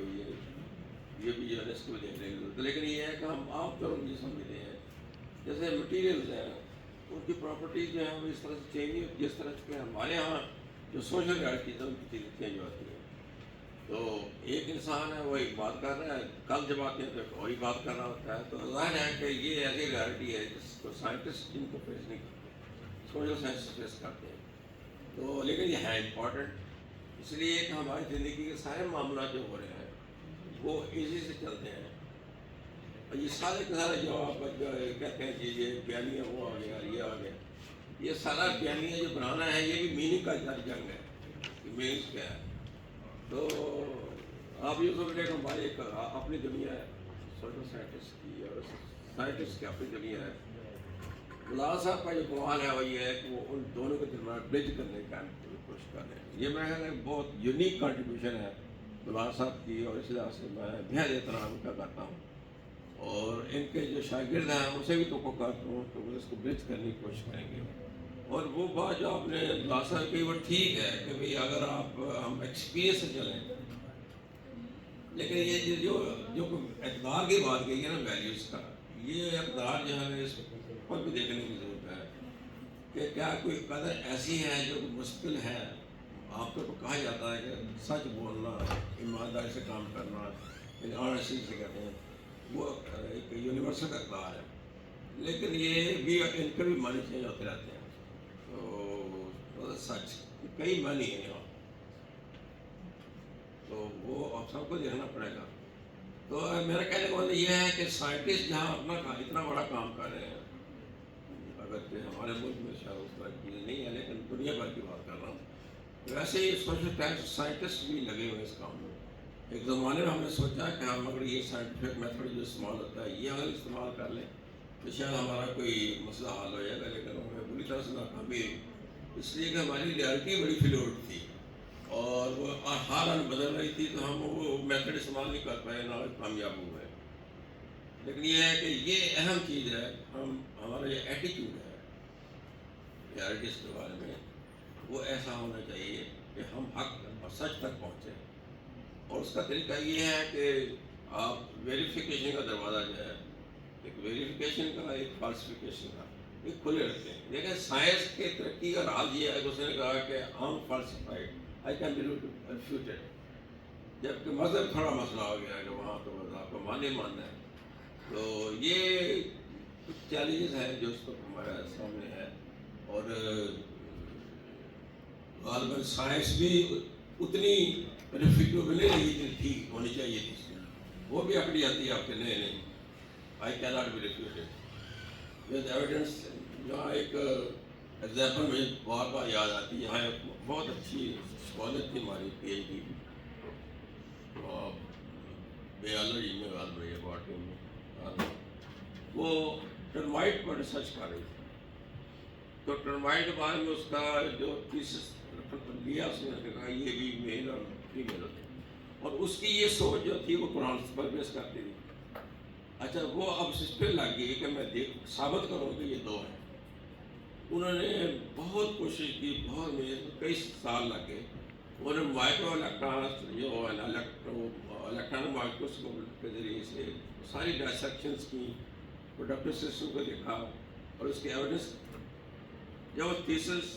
یہ بھی جو ہے اس کو دیکھنے کی ضرورت ہے. لیکن یہ ہے کہ ہم عام طور پر یہ سمجھتے ہیں جیسے مٹیریلز ہیں ان کی پراپرٹیز جو ہیں وہ اس طرح سے چینج نہیں ہوتی جس طرح سے ہمارے یہاں جو سوشل ریالٹیز ہیں ان کی چیزیں چینج ہوتی ہیں. تو ایک انسان ہے وہ ایک بات کر رہا ہے، کل جب آتے ہیں تو وہی بات کر رہا ہوتا ہے. تو ظاہر ہے کہ یہ ایسی ریالٹی ہے جس کو سائنٹسٹ جن کو فیس نہیں کرتے، سوشل سائنس فیس کرتے ہیں. تو لیکن یہ ہے امپورٹنٹ اس لیے کہ ہماری زندگی کے سارے معاملات جو ہو رہے ہیں وہ ایزی سے چلتے ہیں. اور یہ سارے کے سارے جو آپ کہتے ہیں کہ یہ بیانیہ وہ آ گیا، یہ آ گیا، یہ سارا بیانیہ جو بنانا ہے یہ بھی میننگ کا جنگ ہے کہ میننگ کیا ہے. تو آپ یہ سمجھ رہے کہ ہماری ایک اپنی دنیا ہے سوشل سائنٹسٹ کی، اور سائنٹسٹ کی اپنی دنیا ہے. بلال صاحب کا جو کمال ہے وہ یہ ہے کہ وہ ان دونوں کے درمیان برج کرنے کا کوشش کر رہے ہیں. یہ میں خیال ہے بہت یونیک کنٹریبیوشن ہے بلال صاحب کی، اور اس لحاظ سے میں بہت احترام کا کرتا ہوں. اور ان کے جو شاگرد ہیں ان سے بھی تو کرتا ہوں کہ وہ اس کو برج کرنے کی کوشش کریں گے. اور وہ بات جو آپ نے بلال صاحب کی وہ ٹھیک ہے کہ بھئی اگر آپ ہم ایکسپیرینس سے چلیں، لیکن یہ جو اقدار کی بات کہی ہے نا ویلیوز کا، یہ اقدار جو ہے اس پر بھی دیکھنے کی ضرورت ہے کہ کیا کوئی قدر ایسی ہے جو مشکل ہے. آپ کو کہا جاتا ہے کہ سچ بولنا، ایمانداری سے کام کرنا، آنیسٹی سے کہتے ہیں، وہ ایک یونیورسل اقدار ہے. لیکن یہ بھی ان کے بھی معنی چینج ہوتے رہتے ہیں. تو سچ کئی معنی ہیں یہاں، تو وہ آپ سب کو دیکھنا پڑے گا. تو میرا کہنے کا مطلب یہ ہے کہ سائنٹسٹ جہاں اپنا اتنا بڑا کام کر رہے ہیں، اگر ہمارے ملک میں شاید اس طرح کی چیزیں نہیں ہے لیکن دنیا بھر کی بات کر رہا ہوں، ویسے ہی سوشل سائنٹسٹ بھی لگے ہوئے اس کام میں. ایک زمانے میں ہم نے سوچا کہ ہم اگر یہ سائنٹیفک میتھڈ جو استعمال ہوتا ہے یہ اگر استعمال کر لیں تو شاید ہمارا کوئی مسئلہ حل ہو جائے گا. لیکن ہمیں بری طرح سے ناکامی ہوئی، اس لیے کہ ہماری ریالٹی بڑی فلوئڈ تھی اور وہ ہر حال بدل رہی تھی، تو ہم وہ میتھڈ استعمال نہیں کر پائے، نہ کامیاب ہوئے. لیکن یہ ہے کہ یہ اہم چیز ہے، ہمارا یہ ایٹیٹیوڈ ہے ریالٹیز کے بارے میں، وہ ایسا ہونا چاہیے کہ ہم حق اور سچ تک پہنچیں. اور اس کا طریقہ یہ ہے کہ آپ ویریفیکیشن کا دروازہ جو ہے، ایک ویریفیکیشن کا، ایک فالسیفیکیشن کا، ایک کھلے رکھتے ہیں. لیکن سائنس کے ترقی کا راز یہ ہے کہ اس نے کہا کہ ہم falsified I can be refuted. جبکہ مذہب تھوڑا مسئلہ ہو گیا ہے کہ وہاں تو آپ کو ماننا ہے. تو یہ کچھ چیلنجز ہیں جو اس وقت ہمارے سامنے ہے. اور غالباً سائنس بھی اتنی ریفیوٹیبل نہیں ٹھیک ہونی چاہیے تھی، وہ بھی اکڑی آتی ہے آپ کے نہیں I can not be refuted with evidence. جہاں ایک ایگزامپل مجھے بار بار یاد آتی ہے، یہاں ایک بہت اچھی اسکالر تھی ہماری پی ایچ ڈی بیالوجی میں غالب رہی ہے باٹنی میں، وہ ٹرمائٹ پر ریسرچ کر رہی تھی. تو ٹرمائٹ کے بارے میں اس کا جو تھیسس لیا، اس نے کہا یہ بھی میل اور فیمیل ہوتے ہیں، اور اس کی یہ سوچ جو تھی وہ قرآن پر بیس کرتی تھی. اچھا وہ اب اس پہ لگ گئی کہ میں ثابت کروں کہ یہ 2 ہیں. انہوں نے بہت کوشش کی، بہت محنت، کئی سال لگ گئے. انہوں نے مائکرو الیکٹرانس جو الیکٹرانک مائکروسکوپ کے ذریعے سے ساری ڈائسیکشنس کی، پروڈکٹیو سسٹم کو دیکھا اور اس کے ایویڈنس. جب وہ تھیسس